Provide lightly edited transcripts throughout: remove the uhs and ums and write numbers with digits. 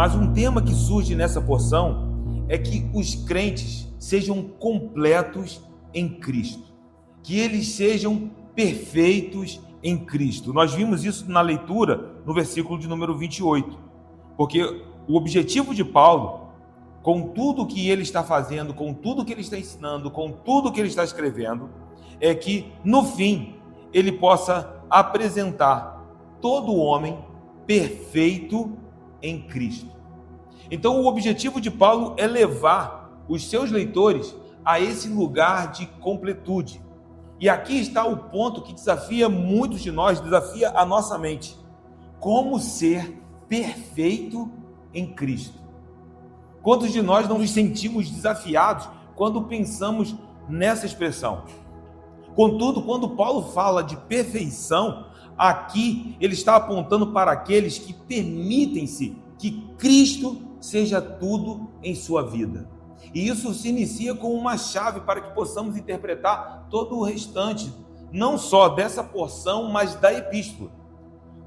Mas um tema que surge nessa porção é que os crentes sejam completos em Cristo, que eles sejam perfeitos em Cristo. Nós vimos isso na leitura no versículo de número 28, porque o objetivo de Paulo, com tudo que ele está fazendo, com tudo que ele está ensinando, com tudo que ele está escrevendo, é que no fim ele possa apresentar todo homem perfeito em Cristo. Então o objetivo de Paulo é levar os seus leitores a esse lugar de completude. E aqui está o ponto que desafia muitos de nós, desafia a nossa mente. Como ser perfeito em Cristo? Quantos de nós não nos sentimos desafiados quando pensamos nessa expressão? Contudo, quando Paulo fala de perfeição, aqui ele está apontando para aqueles que permitem-se que Cristo seja tudo em sua vida. E isso se inicia com uma chave para que possamos interpretar todo o restante, não só dessa porção, mas da epístola.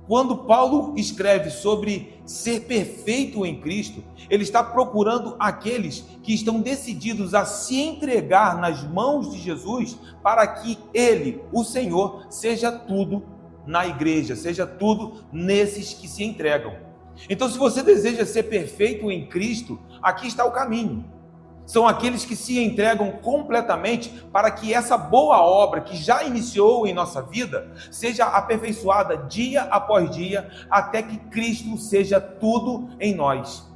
Quando Paulo escreve sobre ser perfeito em Cristo, ele está procurando aqueles que estão decididos a se entregar nas mãos de Jesus para que ele, o Senhor, seja tudo na igreja, seja tudo nesses que se entregam. Então, se você deseja ser perfeito em Cristo, aqui está o caminho. São aqueles que se entregam completamente para que essa boa obra que já iniciou em nossa vida seja aperfeiçoada dia após dia, até que Cristo seja tudo em nós.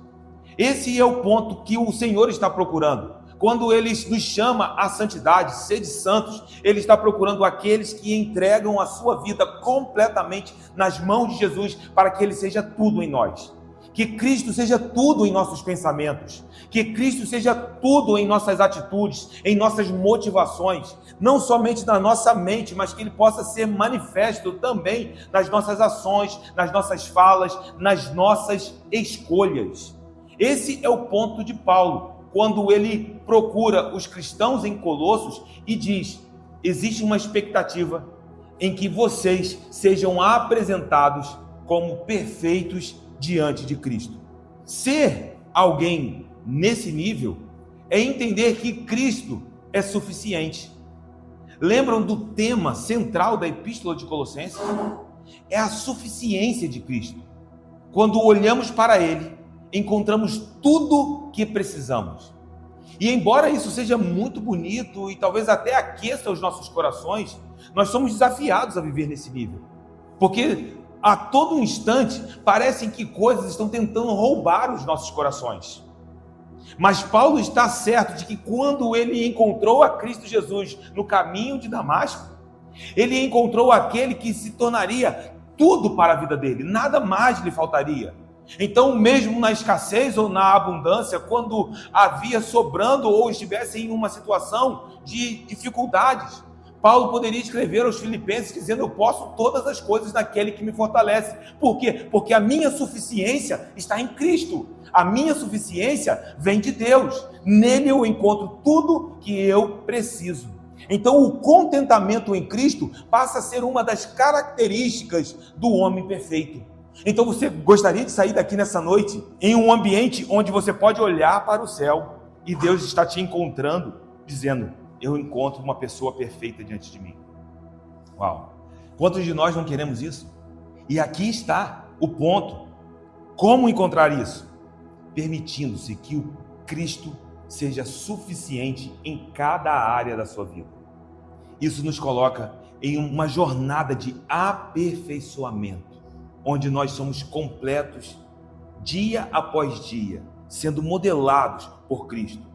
Esse é o ponto que o Senhor está procurando. Quando Ele nos chama à santidade, sede santos, Ele está procurando aqueles que entregam a sua vida completamente nas mãos de Jesus para que Ele seja tudo em nós. Que Cristo seja tudo em nossos pensamentos, que Cristo seja tudo em nossas atitudes, em nossas motivações, não somente na nossa mente, mas que Ele possa ser manifesto também nas nossas ações, nas nossas falas, nas nossas escolhas. Esse é o ponto de Paulo, quando ele procura os cristãos em Colossos e diz: existe uma expectativa em que vocês sejam apresentados como perfeitos diante de Cristo. Ser alguém nesse nível é entender que Cristo é suficiente. Lembram do tema central da Epístola de Colossenses? É a suficiência de Cristo. Quando olhamos para Ele, encontramos tudo que precisamos. E embora isso seja muito bonito e talvez até aqueça os nossos corações, nós somos desafiados a viver nesse nível. Porque a todo instante, parecem que coisas estão tentando roubar os nossos corações. Mas Paulo está certo de que quando ele encontrou a Cristo Jesus no caminho de Damasco, ele encontrou aquele que se tornaria tudo para a vida dele, nada mais lhe faltaria. Então, mesmo na escassez ou na abundância, quando havia sobrando ou estivesse em uma situação de dificuldades, Paulo poderia escrever aos Filipenses dizendo: eu posso todas as coisas naquele que me fortalece. Por quê? Porque a minha suficiência está em Cristo. A minha suficiência vem de Deus. Nele eu encontro tudo que eu preciso. Então o contentamento em Cristo passa a ser uma das características do homem perfeito. Então você gostaria de sair daqui nessa noite em um ambiente onde você pode olhar para o céu e Deus está te encontrando, dizendo: eu encontro uma pessoa perfeita diante de mim. Uau! Quantos de nós não queremos isso? E aqui está o ponto. Como encontrar isso? Permitindo-se que o Cristo seja suficiente em cada área da sua vida. Isso nos coloca em uma jornada de aperfeiçoamento, onde nós somos completos dia após dia, sendo modelados por Cristo.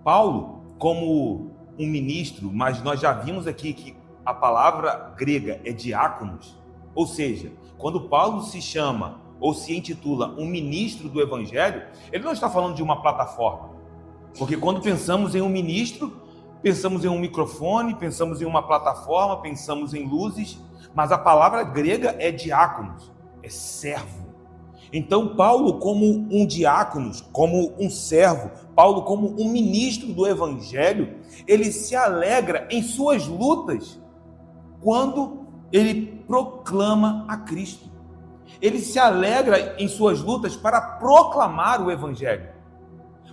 Paulo, como um ministro, mas nós já vimos aqui que a palavra grega é diáconos, ou seja, quando Paulo se chama ou se intitula um ministro do Evangelho, ele não está falando de uma plataforma, porque quando pensamos em um ministro, pensamos em um microfone, pensamos em uma plataforma, pensamos em luzes, mas a palavra grega é diáconos, é servo. Então Paulo, como um diácono, como um servo, Paulo como um ministro do Evangelho, ele se alegra em suas lutas quando ele proclama a Cristo. Ele se alegra em suas lutas para proclamar o Evangelho,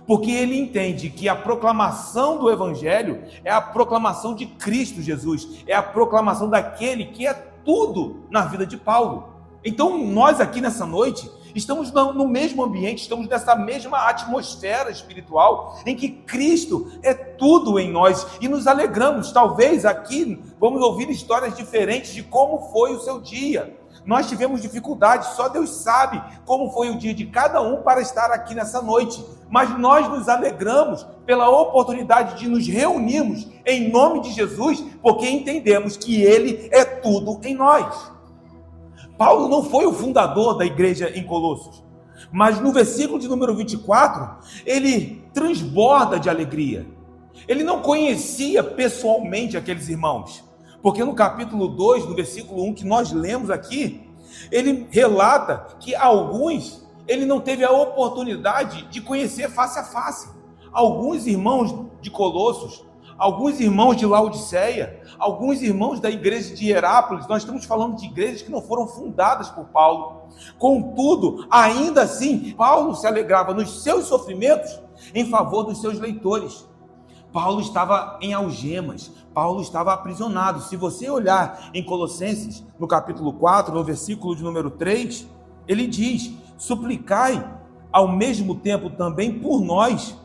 porque ele entende que a proclamação do Evangelho é a proclamação de Cristo Jesus, é a proclamação daquele que é tudo na vida de Paulo. Então nós aqui nessa noite estamos no mesmo ambiente, estamos nessa mesma atmosfera espiritual em que Cristo é tudo em nós e nos alegramos. Talvez aqui vamos ouvir histórias diferentes de como foi o seu dia. Nós tivemos dificuldades, só Deus sabe como foi o dia de cada um para estar aqui nessa noite. Mas nós nos alegramos pela oportunidade de nos reunirmos em nome de Jesus, porque entendemos que Ele é tudo em nós. Paulo não foi o fundador da igreja em Colossos, mas no versículo de número 24, ele transborda de alegria. Ele não conhecia pessoalmente aqueles irmãos, porque no capítulo 2, no versículo 1, que nós lemos aqui, ele relata que alguns ele não teve a oportunidade de conhecer face a face. Alguns irmãos de Colossos, alguns irmãos de Laodiceia, alguns irmãos da igreja de Hierápolis. Nós estamos falando de igrejas que não foram fundadas por Paulo. Contudo, ainda assim, Paulo se alegrava nos seus sofrimentos em favor dos seus leitores. Paulo estava em algemas, Paulo estava aprisionado. Se você olhar em Colossenses, no capítulo 4, no versículo de número 3, ele diz: suplicai ao mesmo tempo também por nós,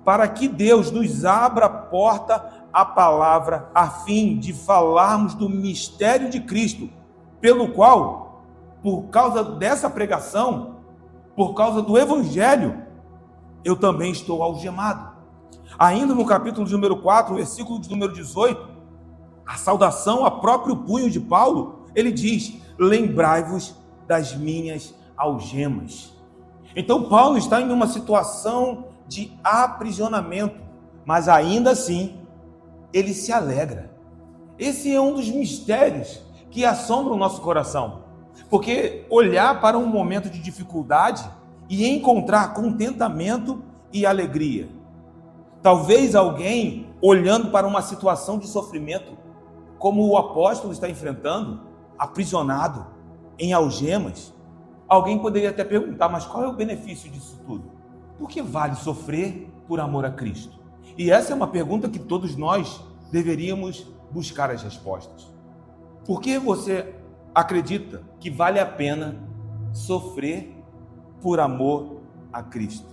para que Deus nos abra a porta à palavra, a fim de falarmos do mistério de Cristo, pelo qual, por causa dessa pregação, por causa do Evangelho, eu também estou algemado. Ainda no capítulo de número 4, versículo de número 18, a saudação a próprio punho de Paulo, ele diz: lembrai-vos das minhas algemas. Então Paulo está em uma situação de aprisionamento, mas ainda assim ele se alegra. Esse é um dos mistérios que assombra o nosso coração, porque olhar para um momento de dificuldade e encontrar contentamento e alegria. Talvez alguém olhando para uma situação de sofrimento, como o apóstolo está enfrentando, aprisionado, em algemas, alguém poderia até perguntar: mas qual é o benefício disso tudo? Por que vale sofrer por amor a Cristo? E essa é uma pergunta que todos nós deveríamos buscar as respostas. Por que você acredita que vale a pena sofrer por amor a Cristo?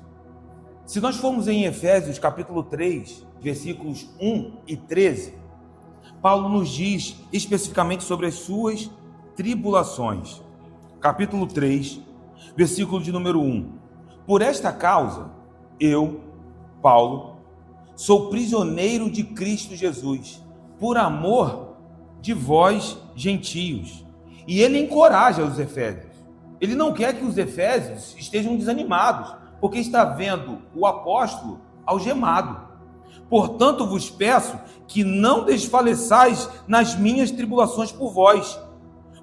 Se nós formos em Efésios capítulo 3, versículos 1 e 13, Paulo nos diz especificamente sobre as suas tribulações. Capítulo 3, versículo de número 1. Por esta causa, eu, Paulo, sou prisioneiro de Cristo Jesus, por amor de vós, gentios. E ele encoraja os efésios. Ele não quer que os efésios estejam desanimados, porque está vendo o apóstolo algemado. Portanto, vos peço que não desfaleçais nas minhas tribulações por vós,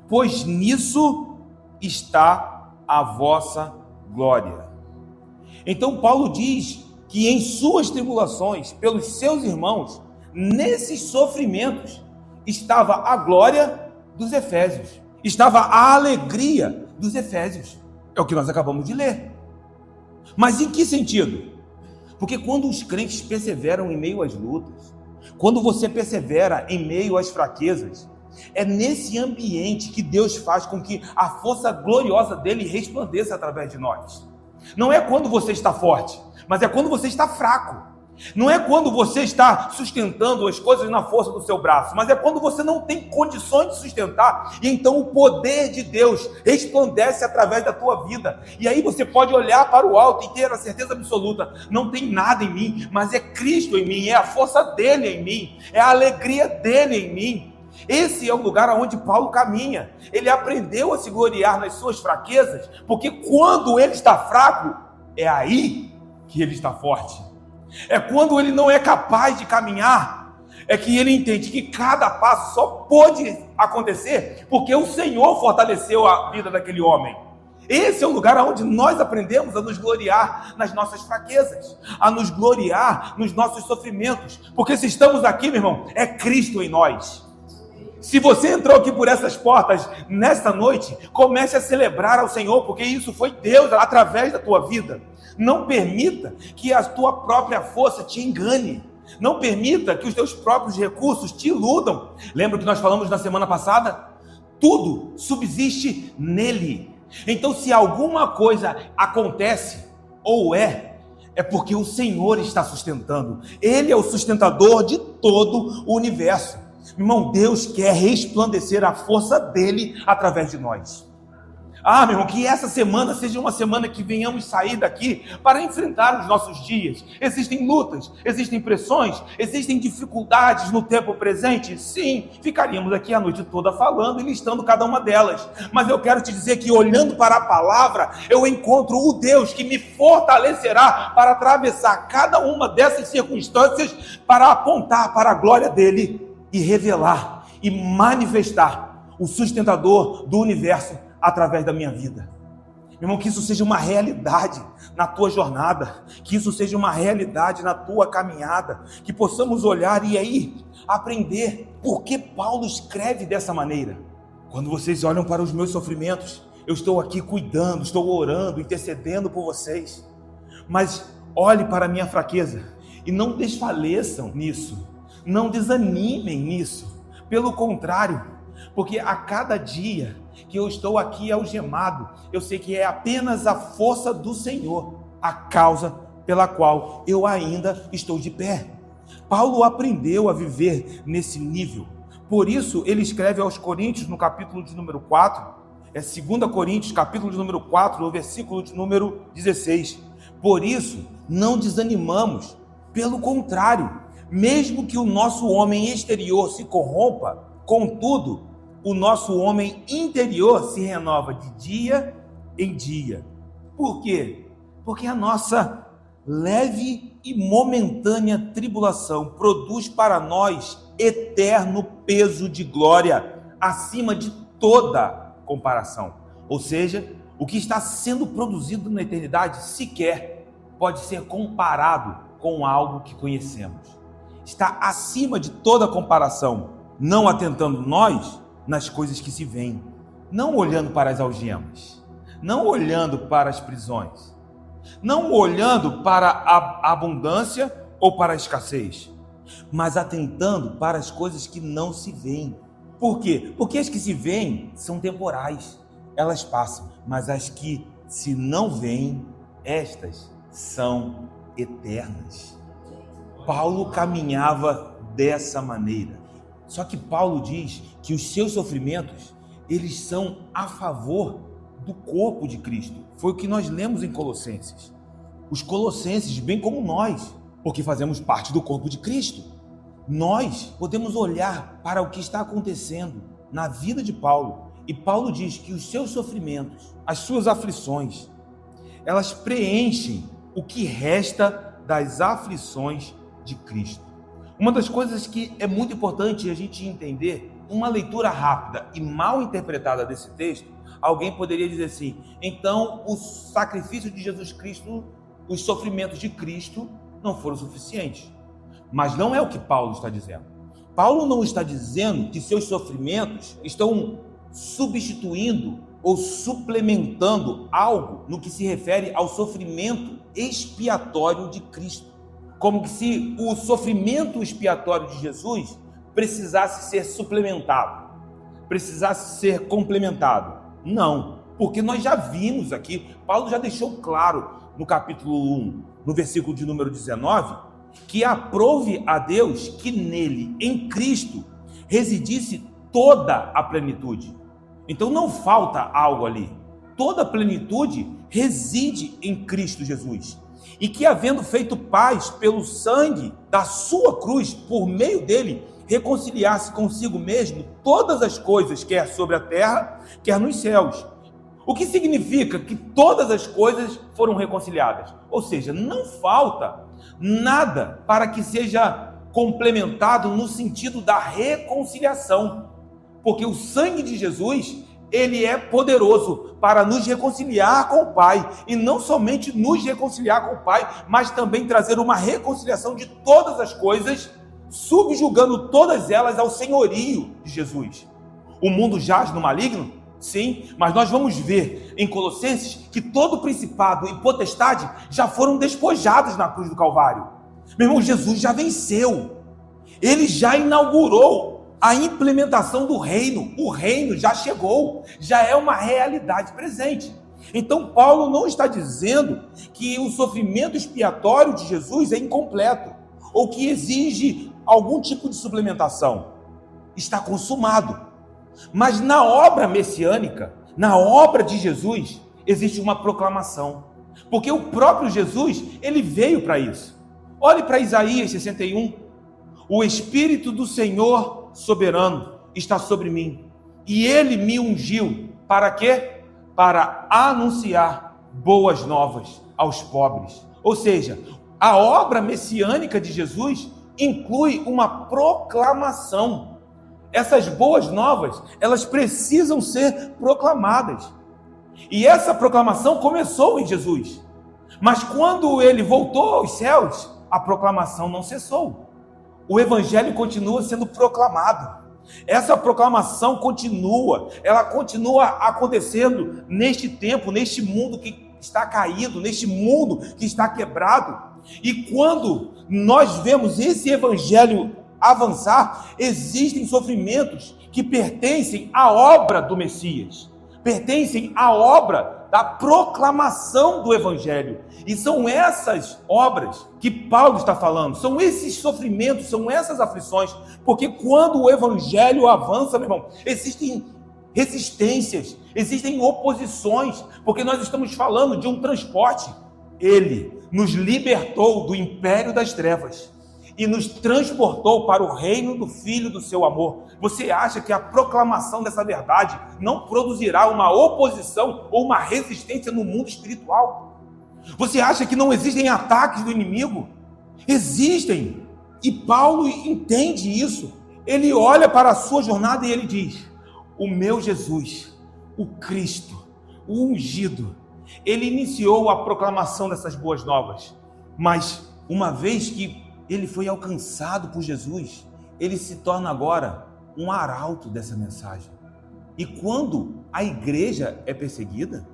pois nisso está a vossa glória. Então Paulo diz que em suas tribulações, pelos seus irmãos, nesses sofrimentos, estava a glória dos efésios, estava a alegria dos efésios. É o que nós acabamos de ler. Mas em que sentido? Porque quando os crentes perseveram em meio às lutas, quando você persevera em meio às fraquezas, é nesse ambiente que Deus faz com que a força gloriosa dele resplandeça através de nós. Não é quando você está forte, mas é quando você está fraco. Não é quando você está sustentando as coisas na força do seu braço, mas é quando você não tem condições de sustentar, e então o poder de Deus resplandece através da tua vida. E aí você pode olhar para o alto e ter a certeza absoluta: não tem nada em mim, mas é Cristo em mim, é a força dele em mim, é a alegria dele em mim. Esse é o lugar onde Paulo caminha. Ele aprendeu a se gloriar nas suas fraquezas, porque quando ele está fraco, é aí que ele está forte. É quando ele não é capaz de caminhar, é que ele entende que cada passo só pode acontecer porque o Senhor fortaleceu a vida daquele homem. Esse é o lugar onde nós aprendemos a nos gloriar nas nossas fraquezas, a nos gloriar nos nossos sofrimentos, porque se estamos aqui, meu irmão, é Cristo em nós. Se você entrou aqui por essas portas nesta noite, comece a celebrar ao Senhor, porque isso foi Deus através da tua vida. Não permita que a tua própria força te engane. Não permita que os teus próprios recursos te iludam. Lembra que nós falamos na semana passada? Tudo subsiste nele. Então, se alguma coisa acontece ou é porque o Senhor está sustentando. Ele é o sustentador de todo o universo. Irmão, Deus quer resplandecer a força dele através de nós. Meu irmão, que essa semana seja uma semana que venhamos sair daqui para enfrentar os nossos dias. Existem lutas, existem pressões, existem dificuldades no tempo presente. Sim, ficaríamos aqui a noite toda falando e listando cada uma delas. Mas eu quero te dizer que olhando para a palavra, eu encontro o Deus que me fortalecerá para atravessar cada uma dessas circunstâncias, para apontar para a glória dele e revelar e manifestar o sustentador do universo através da minha vida. Meu irmão, que isso seja uma realidade na tua jornada, que isso seja uma realidade na tua caminhada, que possamos olhar e aí aprender por que Paulo escreve dessa maneira. Quando vocês olham para os meus sofrimentos, eu estou aqui cuidando, estou orando, intercedendo por vocês, mas olhe para a minha fraqueza e não desfaleçam nisso, não desanimem nisso, pelo contrário, porque a cada dia que eu estou aqui algemado, eu sei que é apenas a força do Senhor, a causa pela qual eu ainda estou de pé. Paulo aprendeu a viver nesse nível, por isso ele escreve aos Coríntios no capítulo de número 4, 2 Coríntios, capítulo de número 4, no versículo de número 16, por isso não desanimamos, pelo contrário, mesmo que o nosso homem exterior se corrompa, contudo, o nosso homem interior se renova de dia em dia. Por quê? Porque a nossa leve e momentânea tribulação produz para nós eterno peso de glória, acima de toda comparação. Ou seja, o que está sendo produzido na eternidade sequer pode ser comparado com algo que conhecemos. Está acima de toda comparação, não atentando nós nas coisas que se veem, não olhando para as algemas, não olhando para as prisões, não olhando para a abundância ou para a escassez, mas atentando para as coisas que não se veem. Por quê? Porque as que se veem são temporais, elas passam, mas as que se não veem, estas são eternas. Paulo caminhava dessa maneira. Só que Paulo diz que os seus sofrimentos, eles são a favor do corpo de Cristo. Foi o que nós lemos em Colossenses. Os colossenses, bem como nós, porque fazemos parte do corpo de Cristo, nós podemos olhar para o que está acontecendo na vida de Paulo. E Paulo diz que os seus sofrimentos, as suas aflições, elas preenchem o que resta das aflições de Cristo. Uma das coisas que é muito importante a gente entender, uma leitura rápida e mal interpretada desse texto, alguém poderia dizer assim, então o sacrifício de Jesus Cristo, os sofrimentos de Cristo não foram suficientes. Mas não é o que Paulo está dizendo. Paulo não está dizendo que seus sofrimentos estão substituindo ou suplementando algo no que se refere ao sofrimento expiatório de Cristo. Como que se o sofrimento expiatório de Jesus precisasse ser suplementado, precisasse ser complementado. Não, porque nós já vimos aqui, Paulo já deixou claro no capítulo 1, no versículo de número 19, que aprove a Deus que nele, em Cristo, residisse toda a plenitude. Então não falta algo ali. Toda a plenitude reside em Cristo Jesus. E que, havendo feito paz pelo sangue da sua cruz, por meio dele, reconciliasse consigo mesmo todas as coisas, quer sobre a terra, quer nos céus. O que significa que todas as coisas foram reconciliadas. Ou seja, não falta nada para que seja complementado no sentido da reconciliação. Porque o sangue de Jesus, ele é poderoso para nos reconciliar com o Pai, e não somente nos reconciliar com o Pai, mas também trazer uma reconciliação de todas as coisas subjugando todas elas ao senhorio de Jesus. O mundo jaz no maligno? Sim, mas nós vamos ver em Colossenses que todo principado e potestade já foram despojados na cruz do Calvário. Meu irmão, Jesus já venceu. Ele já inaugurou a implementação do reino. O reino já chegou, já é uma realidade presente. Então Paulo não está dizendo que o sofrimento expiatório de Jesus é incompleto ou que exige algum tipo de suplementação. Está consumado. Mas na obra messiânica, na obra de Jesus, existe uma proclamação. Porque o próprio Jesus, ele veio para isso. Olhe para Isaías 61. O Espírito do Senhor soberano está sobre mim. E ele me ungiu. Para quê? Para anunciar boas novas aos pobres. Ou seja, a obra messiânica de Jesus inclui uma proclamação. Essas boas novas, elas precisam ser proclamadas. E essa proclamação começou em Jesus. Mas quando ele voltou aos céus, a proclamação não cessou. O evangelho continua sendo proclamado. Essa proclamação continua, ela continua acontecendo neste tempo, neste mundo que está caído, neste mundo que está quebrado. E quando nós vemos esse evangelho avançar, existem sofrimentos que pertencem à obra do Messias, pertencem à obra da proclamação do Evangelho. E são essas obras que Paulo está falando, são esses sofrimentos, são essas aflições, porque quando o Evangelho avança, meu irmão, existem resistências, existem oposições, porque nós estamos falando de um transporte. Ele nos libertou do império das trevas e nos transportou para o reino do Filho do seu amor. Você acha que a proclamação dessa verdade não produzirá uma oposição ou uma resistência no mundo espiritual? Você acha que não existem ataques do inimigo? Existem. E Paulo entende isso. Ele olha para a sua jornada e ele diz: o meu Jesus, o Cristo, o ungido, ele iniciou a proclamação dessas boas novas. Mas uma vez que ele foi alcançado por Jesus, ele se torna agora um arauto dessa mensagem. E quando a igreja é perseguida,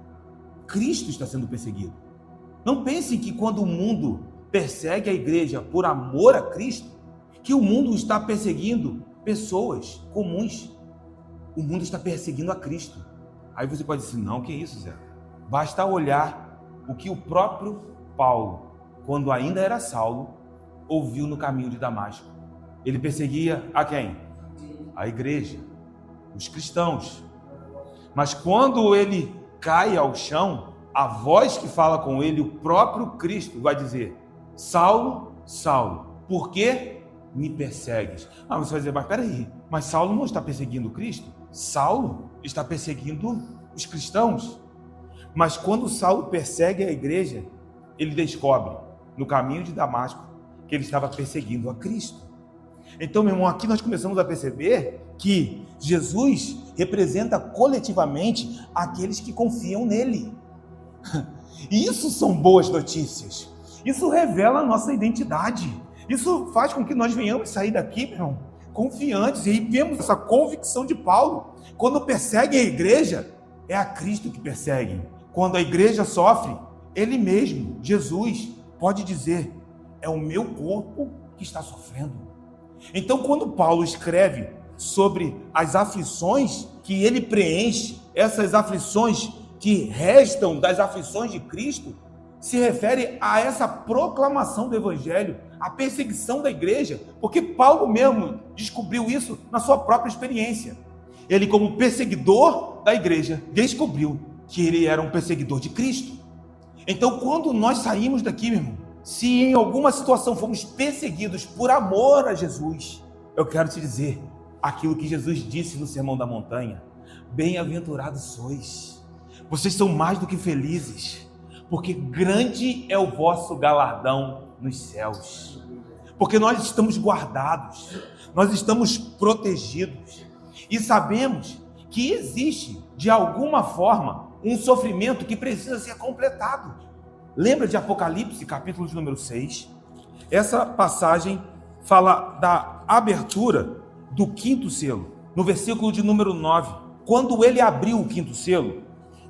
Cristo está sendo perseguido. Não pensem que quando o mundo persegue a igreja por amor a Cristo, que o mundo está perseguindo pessoas comuns. O mundo está perseguindo a Cristo. Aí você pode dizer: não, que isso, Zé? Basta olhar o que o próprio Paulo, quando ainda era Saulo, ouviu no caminho de Damasco. Ele perseguia a quem? A igreja, os cristãos. Mas quando ele cai ao chão, a voz que fala com ele, o próprio Cristo, vai dizer: Saulo, Saulo, por que me persegues? Ah, você vai dizer: mas peraí, mas Saulo não está perseguindo Cristo? Saulo está perseguindo os cristãos. Mas quando Saulo persegue a igreja, ele descobre no caminho de Damasco que ele estava perseguindo a Cristo. Então, meu irmão, aqui nós começamos a perceber que Jesus representa coletivamente aqueles que confiam nele. E isso são boas notícias. Isso revela a nossa identidade. Isso faz com que nós venhamos sair daqui, meu irmão, confiantes. E vemos essa convicção de Paulo. Quando perseguem a igreja, é a Cristo que perseguem. Quando a igreja sofre, ele mesmo, Jesus, pode dizer: é o meu corpo que está sofrendo. Então, quando Paulo escreve sobre as aflições que ele preenche, essas aflições que restam das aflições de Cristo, se refere a essa proclamação do Evangelho, a perseguição da igreja, porque Paulo mesmo descobriu isso na sua própria experiência. Ele, como perseguidor da igreja, descobriu que ele era um perseguidor de Cristo. Então, quando nós saímos daqui, meu irmão, se em alguma situação fomos perseguidos por amor a Jesus, eu quero te dizer aquilo que Jesus disse no Sermão da Montanha: bem-aventurados sois, vocês são mais do que felizes, porque grande é o vosso galardão nos céus. Porque nós estamos guardados, nós estamos protegidos e sabemos que existe, de alguma forma, um sofrimento que precisa ser completado. Lembra de Apocalipse, capítulo de número 6? Essa passagem fala da abertura do quinto selo, no versículo de número 9. Quando ele abriu o quinto selo,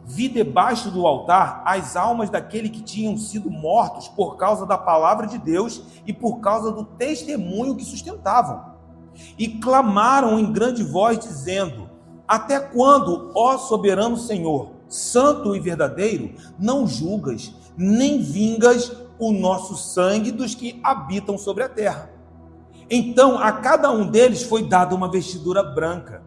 vi debaixo do altar as almas daqueles que tinham sido mortos por causa da palavra de Deus e por causa do testemunho que sustentavam. E clamaram em grande voz, dizendo: até quando, ó soberano Senhor, santo e verdadeiro, não julgas, nem vingas o nosso sangue dos que habitam sobre a terra? Então a cada um deles foi dada uma vestidura branca,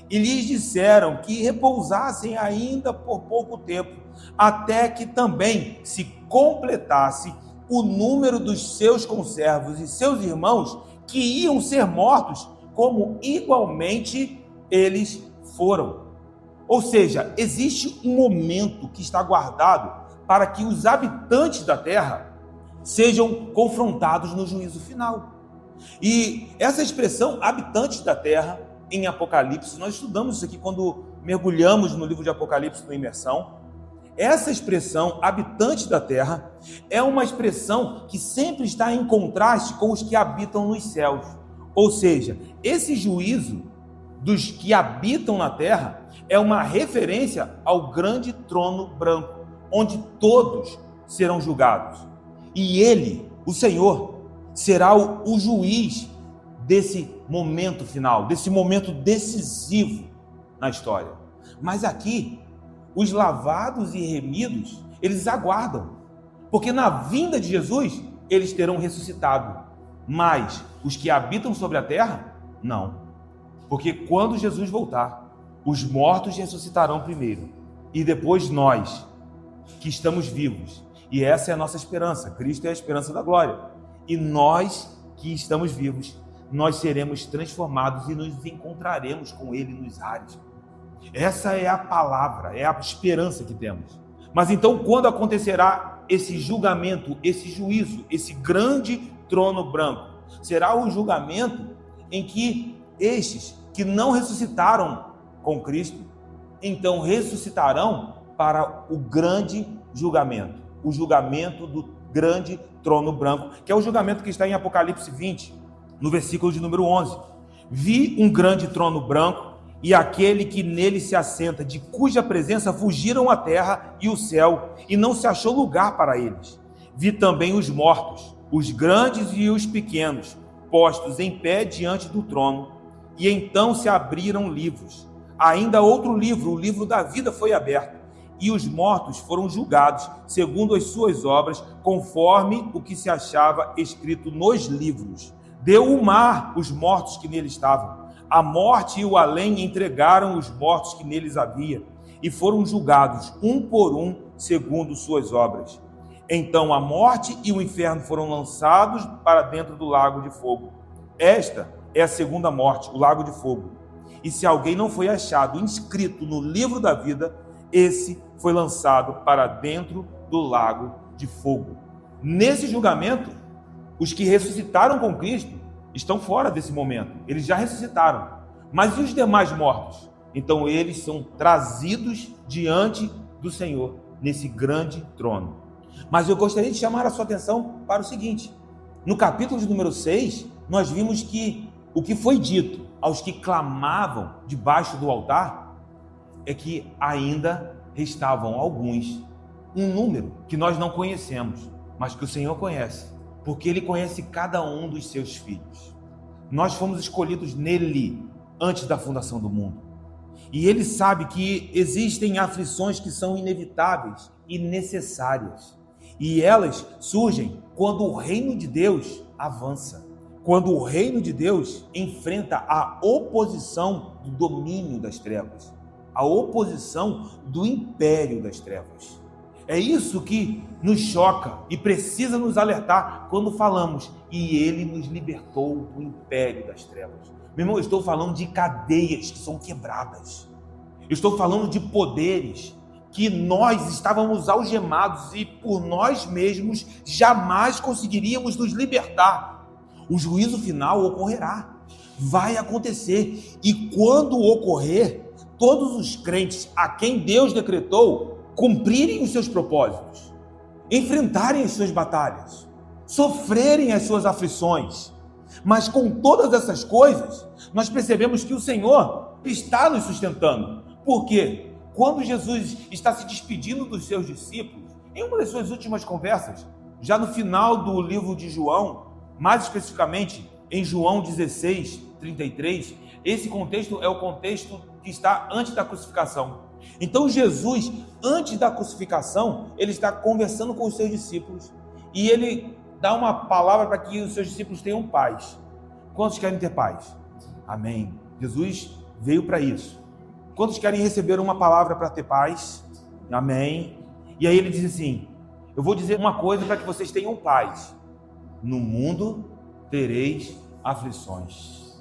e lhes disseram que repousassem ainda por pouco tempo, até que também se completasse o número dos seus conservos e seus irmãos, que iam ser mortos, como igualmente eles foram. Ou seja, existe um momento que está guardado para que os habitantes da terra sejam confrontados no juízo final. E essa expressão, habitantes da terra, em Apocalipse, nós estudamos isso aqui quando mergulhamos no livro de Apocalipse no Imersão. Essa expressão, habitantes da terra, é uma expressão que sempre está em contraste com os que habitam nos céus. Ou seja, esse juízo dos que habitam na terra é uma referência ao grande trono branco, onde todos serão julgados. E ele, o Senhor, será o juiz desse momento final, desse momento decisivo na história. Mas aqui, os lavados e remidos, eles aguardam, porque na vinda de Jesus, eles terão ressuscitado. Mas os que habitam sobre a terra, não. Porque quando Jesus voltar, os mortos ressuscitarão primeiro, e depois nós, que estamos vivos. E essa é a nossa esperança. Cristo é a esperança da glória. E nós que estamos vivos, nós seremos transformados e nos encontraremos com Ele nos ares. Essa é a palavra, é a esperança que temos. Mas então, quando acontecerá esse julgamento, esse juízo, esse grande trono branco? Será o julgamento em que estes que não ressuscitaram com Cristo, então ressuscitarão para o grande julgamento, o julgamento do grande trono branco, que é o julgamento que está em Apocalipse 20, no versículo de número 11. Vi um grande trono branco e aquele que nele se assenta, de cuja presença fugiram a terra e o céu, e não se achou lugar para eles. Vi também os mortos, os grandes e os pequenos, postos em pé diante do trono, e então se abriram livros. Ainda outro livro, o livro da vida, foi aberto, e os mortos foram julgados segundo as suas obras, conforme o que se achava escrito nos livros. Deu o mar os mortos que nele estavam. A morte e o além entregaram os mortos que neles havia, e foram julgados um por um segundo suas obras. Então a morte e o inferno foram lançados para dentro do lago de fogo. Esta é a segunda morte, o lago de fogo. E se alguém não foi achado inscrito no livro da vida, esse foi lançado para dentro do lago de fogo. Nesse julgamento, os que ressuscitaram com Cristo estão fora desse momento. Eles já ressuscitaram. Mas e os demais mortos? Então eles são trazidos diante do Senhor, nesse grande trono. Mas eu gostaria de chamar a sua atenção para o seguinte: no capítulo de número 6, nós vimos que o que foi dito aos que clamavam debaixo do altar é que ainda restavam alguns, um número que nós não conhecemos, mas que o Senhor conhece, porque Ele conhece cada um dos seus filhos. Nós fomos escolhidos nele antes da fundação do mundo. E Ele sabe que existem aflições que são inevitáveis e necessárias. E elas surgem quando o reino de Deus avança. Quando o reino de Deus enfrenta a oposição do domínio das trevas, a oposição do império das trevas. É isso que nos choca e precisa nos alertar quando falamos: e Ele nos libertou do império das trevas. Meu irmão, eu estou falando de cadeias que são quebradas. Eu estou falando de poderes que nós estávamos algemados e por nós mesmos jamais conseguiríamos nos libertar. O juízo final ocorrerá, vai acontecer, e quando ocorrer, todos os crentes a quem Deus decretou cumprirem os seus propósitos, enfrentarem as suas batalhas, sofrerem as suas aflições, Mas com todas essas coisas, nós percebemos que o Senhor está nos sustentando. Por quê? Quando Jesus está se despedindo dos seus discípulos, em uma das suas últimas conversas, já no final do livro de João, mais especificamente em João 16, 33, esse contexto é o contexto que está antes da crucificação. Então Jesus, antes da crucificação, ele está conversando com os seus discípulos e ele dá uma palavra para que os seus discípulos tenham paz. Quantos querem ter paz? Amém. Jesus veio para isso. Quantos querem receber uma palavra para ter paz? Amém. E aí ele diz assim: eu vou dizer uma coisa para que vocês tenham paz. No mundo tereis aflições.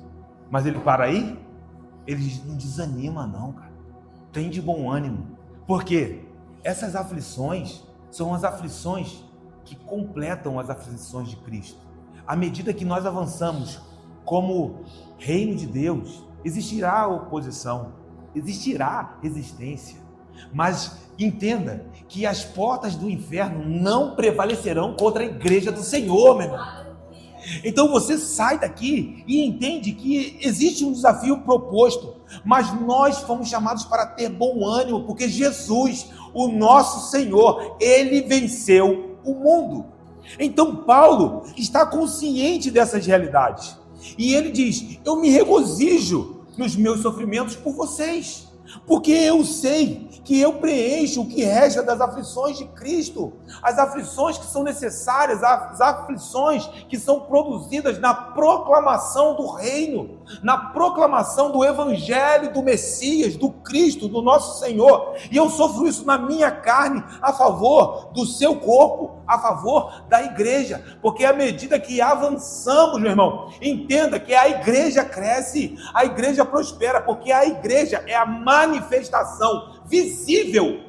Mas ele para aí? Ele diz: não desanima não, cara. Tem de bom ânimo. Por quê? Essas aflições são as aflições que completam as aflições de Cristo. À medida que nós avançamos como reino de Deus, existirá oposição, existirá resistência. Mas entenda que as portas do inferno não prevalecerão contra a igreja do Senhor, meu irmão. Então você sai daqui e entende que existe um desafio proposto, mas nós fomos chamados para ter bom ânimo, porque Jesus, o nosso Senhor, ele venceu o mundo. Então Paulo está consciente dessas realidades e ele diz: eu me regozijo nos meus sofrimentos por vocês, porque eu sei que eu preencho o que resta das aflições de Cristo, as aflições que são necessárias, as aflições que são produzidas na proclamação do reino, na proclamação do evangelho do Messias, do Cristo, do nosso Senhor, e eu sofro isso na minha carne, a favor do seu corpo, a favor da igreja, porque à medida que avançamos, meu irmão, entenda que a igreja cresce, a igreja prospera, porque a igreja é a manifestação visível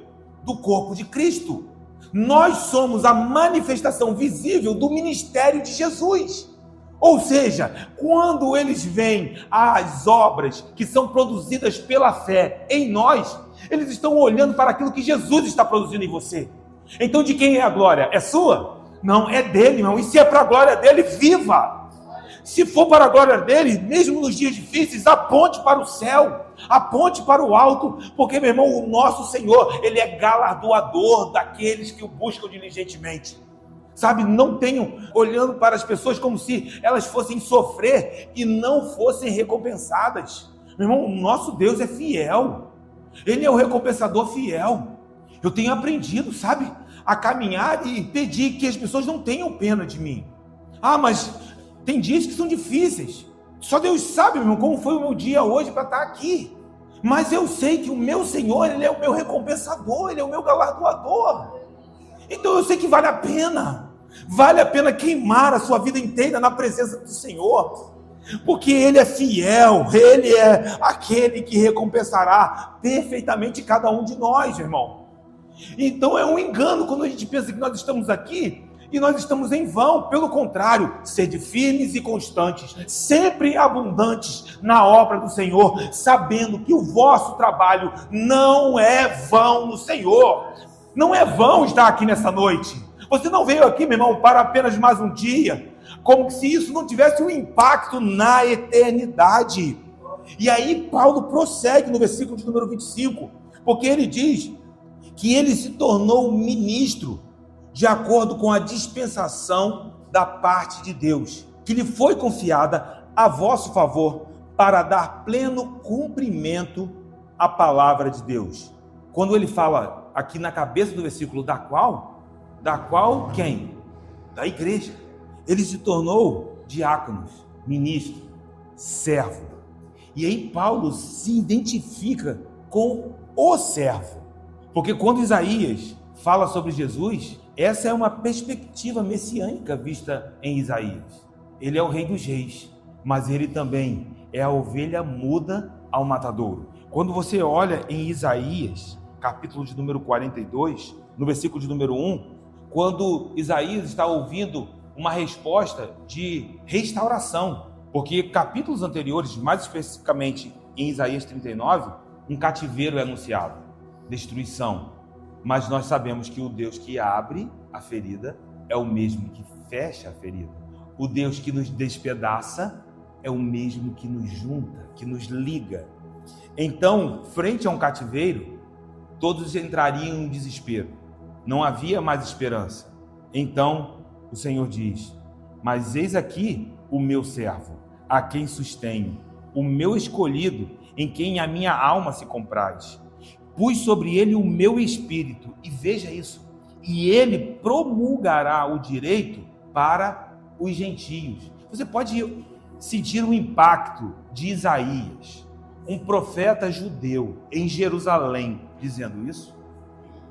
do corpo de Cristo. Nós somos a manifestação visível do ministério de Jesus. Ou seja, quando eles veem as obras que são produzidas pela fé em nós, eles estão olhando para aquilo que Jesus está produzindo em você. Então de quem é a glória? É sua? Não, é dele, irmão. E se é para a glória dele, viva! Se for para a glória dele, mesmo nos dias difíceis, aponte para o céu, aponte para o alto, porque, meu irmão, o nosso Senhor, ele é galardoador daqueles que o buscam diligentemente. Sabe, não tenham olhando para as pessoas como se elas fossem sofrer e não fossem recompensadas. Meu irmão, o nosso Deus é fiel, ele é o recompensador fiel. Eu tenho aprendido, sabe, a caminhar e pedir que as pessoas não tenham pena de mim. Ah, mas tem dias que são difíceis. Só Deus sabe, meu irmão, como foi o meu dia hoje para estar aqui. Mas eu sei que o meu Senhor, ele é o meu recompensador, ele é o meu galardoador. Então eu sei que vale a pena queimar a sua vida inteira na presença do Senhor, porque ele é fiel, ele é aquele que recompensará perfeitamente cada um de nós, irmão. Então é um engano quando a gente pensa que nós estamos aqui e nós estamos em vão. Pelo contrário, sede firmes e constantes, sempre abundantes na obra do Senhor, sabendo que o vosso trabalho não é vão no Senhor. Não é vão estar aqui nessa noite. Você não veio aqui, meu irmão, para apenas mais um dia, como se isso não tivesse um impacto na eternidade. E aí Paulo prossegue no versículo de número 25, porque ele diz que ele se tornou ministro de acordo com a dispensação da parte de Deus, que lhe foi confiada a vosso favor, para dar pleno cumprimento à palavra de Deus. Quando ele fala aqui na cabeça do versículo, da qual quem? Da igreja. Ele se tornou diácono, ministro, servo. E aí Paulo se identifica com o servo, porque quando Isaías fala sobre Jesus, essa é uma perspectiva messiânica vista em Isaías. Ele é o rei dos reis, mas ele também é a ovelha muda ao matadouro. Quando você olha em Isaías, capítulo de número 42, no versículo de número 1, quando Isaías está ouvindo uma resposta de restauração, porque capítulos anteriores, mais especificamente em Isaías 39, um cativeiro é anunciado, destruição. Mas nós sabemos que o Deus que abre a ferida é o mesmo que fecha a ferida. O Deus que nos despedaça é o mesmo que nos junta, que nos liga. Então, frente a um cativeiro, todos entrariam em desespero. Não havia mais esperança. Então, o Senhor diz: mas eis aqui o meu servo, a quem sustenho, o meu escolhido, em quem a minha alma se compraz. Pus sobre ele o meu espírito, e veja isso, e ele promulgará o direito para os gentios. Você pode sentir o impacto de Isaías, um profeta judeu em Jerusalém, dizendo isso.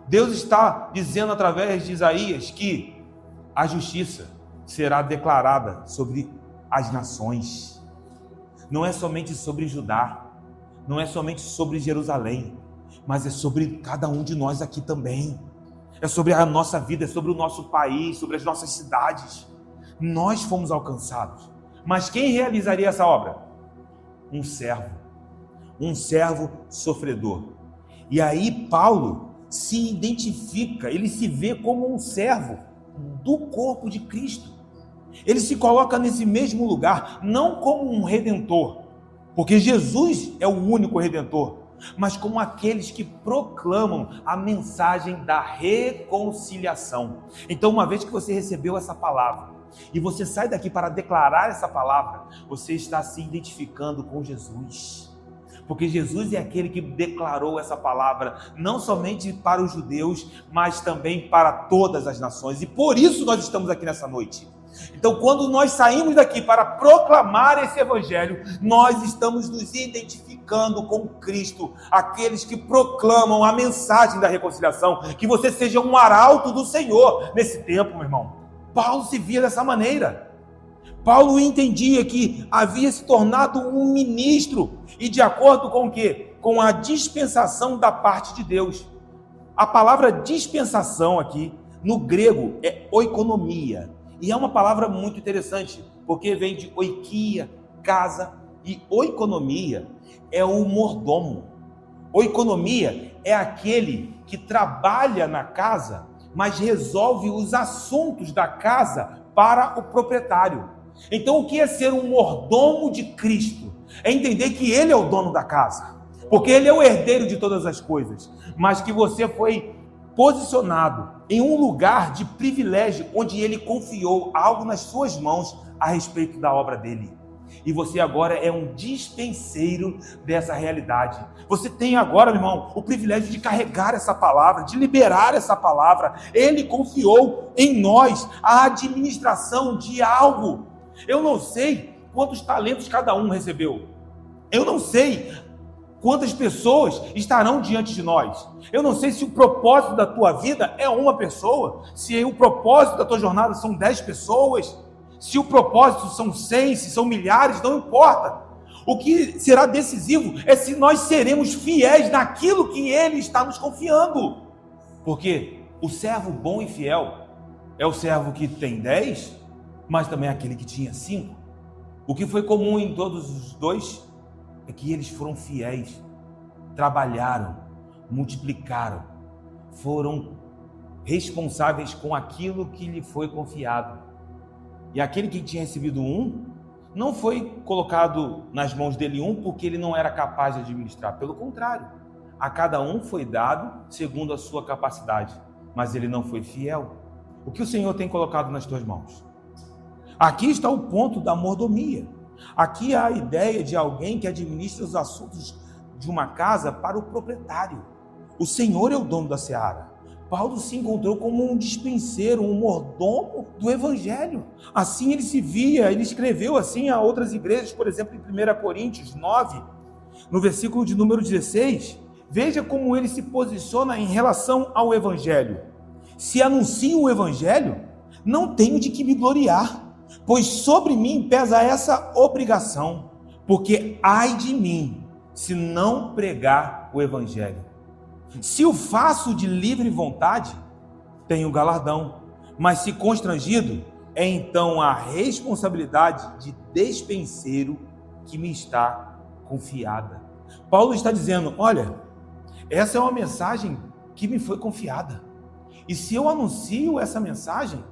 Deus está dizendo através de Isaías que a justiça será declarada sobre as nações. Não é somente sobre Judá, não é somente sobre Jerusalém, mas é sobre cada um de nós aqui também. É sobre a nossa vida, é sobre o nosso país, sobre as nossas cidades. Nós fomos alcançados. Mas quem realizaria essa obra? Um servo sofredor. E aí Paulo se identifica, ele se vê como um servo do corpo de Cristo. Ele se coloca nesse mesmo lugar, não como um redentor, porque Jesus é o único redentor, mas como aqueles que proclamam a mensagem da reconciliação. Então, uma vez que você recebeu essa palavra, e você sai daqui para declarar essa palavra, você está se identificando com Jesus. Porque Jesus é aquele que declarou essa palavra, não somente para os judeus, mas também para todas as nações. E por isso nós estamos aqui nessa noite. Então, quando nós saímos daqui para proclamar esse evangelho, nós estamos nos identificando com Cristo, aqueles que proclamam a mensagem da reconciliação. Que você seja um arauto do Senhor nesse tempo, meu irmão. Paulo se via dessa maneira. Paulo entendia que havia se tornado um ministro, e de acordo com o quê? Com a dispensação da parte de Deus. A palavra dispensação aqui, no grego, é oikonomia. E é uma palavra muito interessante, porque vem de oikia, casa, e oikonomia é o mordomo. Oikonomia é aquele que trabalha na casa, mas resolve os assuntos da casa para o proprietário. Então, o que é ser um mordomo de Cristo? É entender que Ele é o dono da casa, porque Ele é o herdeiro de todas as coisas, mas que você foi posicionado em um lugar de privilégio, onde Ele confiou algo nas suas mãos a respeito da obra dEle. E você agora é um dispenseiro dessa realidade. Você tem agora, meu irmão, o privilégio de carregar essa palavra, de liberar essa palavra. Ele confiou em nós a administração de algo. Eu não sei quantos talentos cada um recebeu. Eu não sei quantas pessoas estarão diante de nós. Eu não sei se o propósito da tua vida é uma pessoa, se o propósito da tua jornada são 10 pessoas, se o propósito são 100, se são milhares, não importa. O que será decisivo é se nós seremos fiéis naquilo que Ele está nos confiando. Porque o servo bom e fiel é o servo que tem 10, mas também é aquele que tinha 5. O que foi comum em todos os dois é que eles foram fiéis, trabalharam, multiplicaram, foram responsáveis com aquilo que lhe foi confiado. E aquele que tinha recebido 1, não foi colocado nas mãos dele 1 porque ele não era capaz de administrar. Pelo contrário, a cada um foi dado segundo a sua capacidade, mas ele não foi fiel. O que o Senhor tem colocado nas tuas mãos? Aqui está o ponto da mordomia. Aqui há a ideia de alguém que administra os assuntos de uma casa para o proprietário. O Senhor é o dono da seara. Paulo se encontrou como um dispenseiro, um mordomo do evangelho. Assim ele se via, ele escreveu assim a outras igrejas, por exemplo, em 1 Coríntios 9, no versículo de número 16, veja como ele se posiciona em relação ao evangelho. Se anuncio o evangelho, não tenho de que me gloriar, pois sobre mim pesa essa obrigação, porque ai de mim, se não pregar o evangelho. Se o faço de livre vontade, tenho galardão, mas se constrangido, é então a responsabilidade de despenseiro que me está confiada. Paulo está dizendo, olha, essa é uma mensagem que me foi confiada, e se eu anuncio essa mensagem,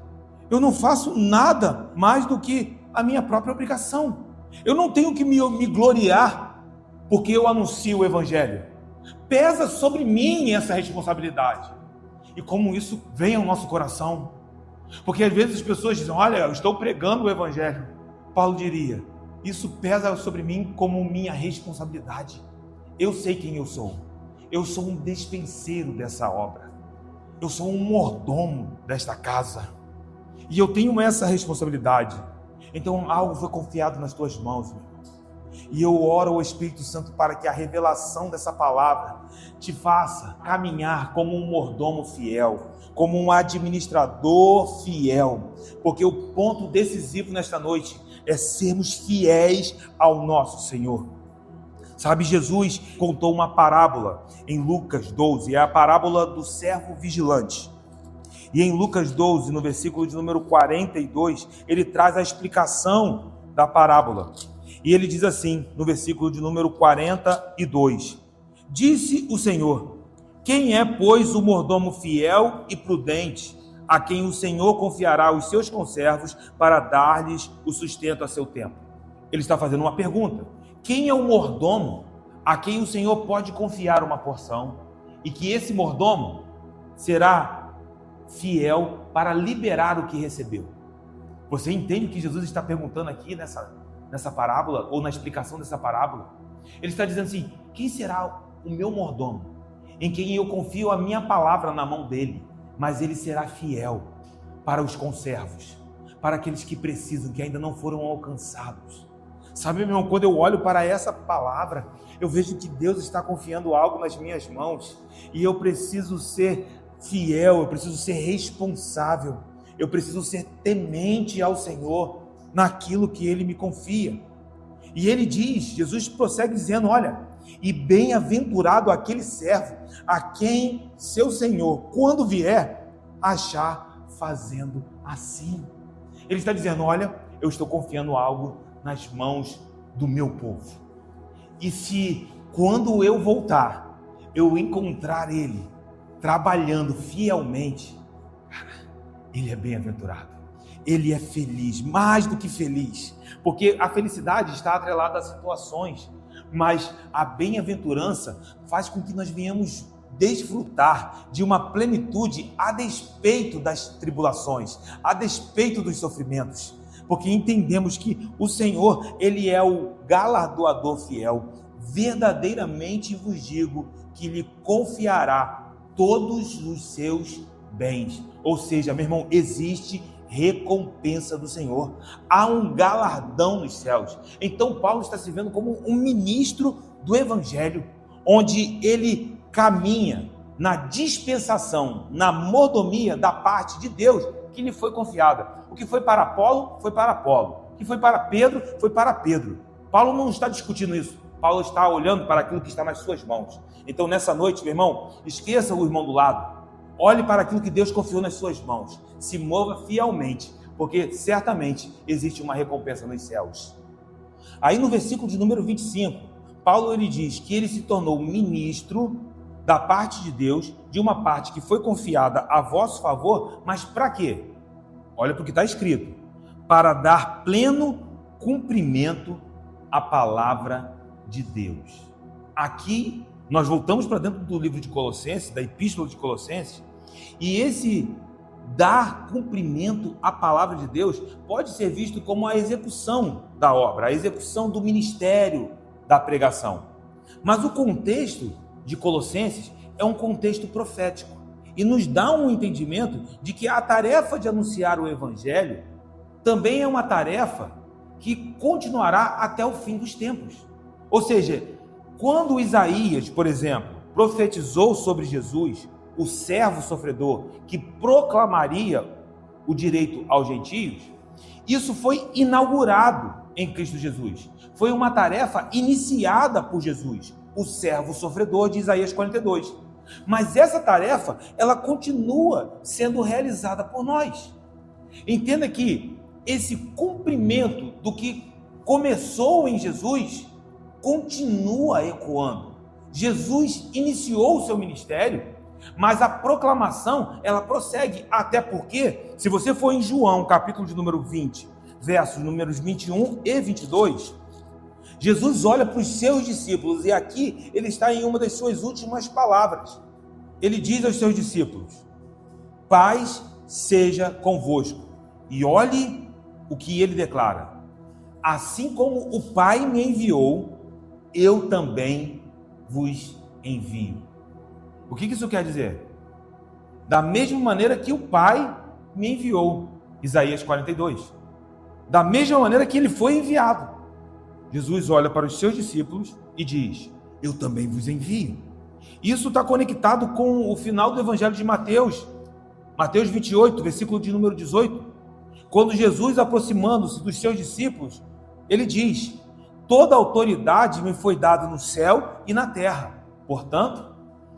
Eu não faço nada mais do que a minha própria obrigação. Eu não tenho que me gloriar porque eu anuncio o Evangelho. Pesa sobre mim essa responsabilidade. E como isso vem ao nosso coração. Porque às vezes as pessoas dizem, olha, eu estou pregando o Evangelho. Paulo diria, isso pesa sobre mim como minha responsabilidade. Eu sei quem eu sou. Eu sou um despenseiro dessa obra. Eu sou um mordomo desta casa. E eu tenho essa responsabilidade. Então algo foi confiado nas tuas mãos, meu irmão. E eu oro ao Espírito Santo para que a revelação dessa palavra te faça caminhar como um mordomo fiel, como um administrador fiel. Porque o ponto decisivo nesta noite é sermos fiéis ao nosso Senhor. Sabe, Jesus contou uma parábola em Lucas 12, é a parábola do servo vigilante. E em Lucas 12, no versículo de número 42, ele traz a explicação da parábola. E ele diz assim, no versículo de número 42, disse o Senhor, quem é, pois, o mordomo fiel e prudente, a quem o Senhor confiará os seus conservos para dar-lhes o sustento a seu tempo? Ele está fazendo uma pergunta. Quem é o mordomo a quem o Senhor pode confiar uma porção e que esse mordomo será fiel para liberar o que recebeu? Você entende o que Jesus está perguntando aqui nessa parábola, ou na explicação dessa parábola? Ele está dizendo assim, quem será o meu mordomo, em quem eu confio a minha palavra na mão dele, mas ele será fiel para os conservos, para aqueles que precisam, que ainda não foram alcançados. Sabe, meu irmão, quando eu olho para essa palavra, eu vejo que Deus está confiando algo nas minhas mãos, e eu preciso ser fiel, eu preciso ser responsável, eu preciso ser temente ao Senhor naquilo que Ele me confia. E Ele diz, Jesus prossegue dizendo, olha, e bem-aventurado aquele servo, a quem seu Senhor, quando vier, achar fazendo assim. Ele está dizendo, olha, eu estou confiando algo nas mãos do meu povo. E se quando eu voltar, eu encontrar ele trabalhando fielmente, cara, ele é bem-aventurado. Ele é feliz, mais do que feliz, porque a felicidade está atrelada a situações, mas a bem-aventurança faz com que nós venhamos desfrutar de uma plenitude a despeito das tribulações, a despeito dos sofrimentos, porque entendemos que o Senhor, Ele é o galardoador fiel. Verdadeiramente vos digo que lhe confiará todos os seus bens. Ou seja, meu irmão, existe recompensa do Senhor. Há um galardão nos céus. Então Paulo está se vendo como um ministro do Evangelho, onde ele caminha na dispensação, na mordomia da parte de Deus que lhe foi confiada. O que foi para Apolo, foi para Apolo. O que foi para Pedro, foi para Pedro. Paulo não está discutindo isso. Paulo está olhando para aquilo que está nas suas mãos. Então, nessa noite, meu irmão, esqueça o irmão do lado. Olhe para aquilo que Deus confiou nas suas mãos. Se mova fielmente, porque certamente existe uma recompensa nos céus. Aí no versículo de número 25, Paulo ele diz que ele se tornou ministro da parte de Deus, de uma parte que foi confiada a vosso favor, mas para quê? Olha para o que está escrito, para dar pleno cumprimento à palavra de Deus. Aqui nós voltamos para dentro do livro de Colossenses, da epístola de Colossenses, e esse dar cumprimento à palavra de Deus pode ser visto como a execução da obra, a execução do ministério da pregação. Mas o contexto de Colossenses é um contexto profético e nos dá um entendimento de que a tarefa de anunciar o Evangelho também é uma tarefa que continuará até o fim dos tempos. Ou seja, quando Isaías, por exemplo, profetizou sobre Jesus, o servo sofredor que proclamaria o direito aos gentios, isso foi inaugurado em Cristo Jesus. Foi uma tarefa iniciada por Jesus, o servo sofredor de Isaías 42. Mas essa tarefa, ela continua sendo realizada por nós. Entenda que esse cumprimento do que começou em Jesus continua ecoando. Jesus iniciou o seu ministério Mas a proclamação, ela prossegue, até porque, se você for em João, capítulo de número 20, versos números 21 e 22, Jesus olha para os seus discípulos, e aqui ele está em uma das suas últimas palavras. Ele diz aos seus discípulos: paz seja convosco. E olhe o que ele declara: assim como o Pai me enviou, eu também vos envio. O que isso quer dizer? Da mesma maneira que o Pai me enviou, Isaías 42. Da mesma maneira que ele foi enviado. Jesus olha para os seus discípulos e diz: eu também vos envio. Isso está conectado com o final do Evangelho de Mateus, Mateus 28, versículo de número 18, quando Jesus, aproximando-se dos seus discípulos, ele diz: toda autoridade me foi dada no céu e na terra. Portanto,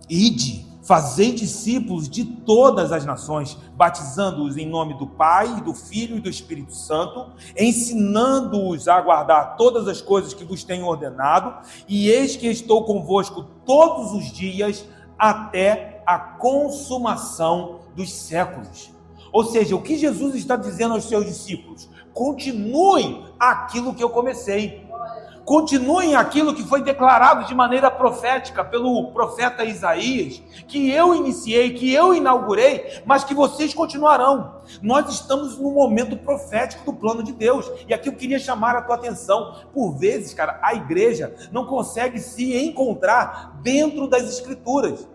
ide, fazei discípulos de todas as nações, batizando-os em nome do Pai, do Filho e do Espírito Santo, ensinando-os a guardar todas as coisas que vos tenho ordenado, e eis que estou convosco todos os dias até a consumação dos séculos. Ou seja, o que Jesus está dizendo aos seus discípulos? Continuem aquilo que eu comecei. Continuem aquilo que foi declarado de maneira profética pelo profeta Isaías, que eu iniciei, que eu inaugurei, mas que vocês continuarão. Nós estamos num momento profético do plano de Deus, e aqui eu queria chamar a tua atenção. Por vezes, cara, a igreja não consegue se encontrar dentro das Escrituras.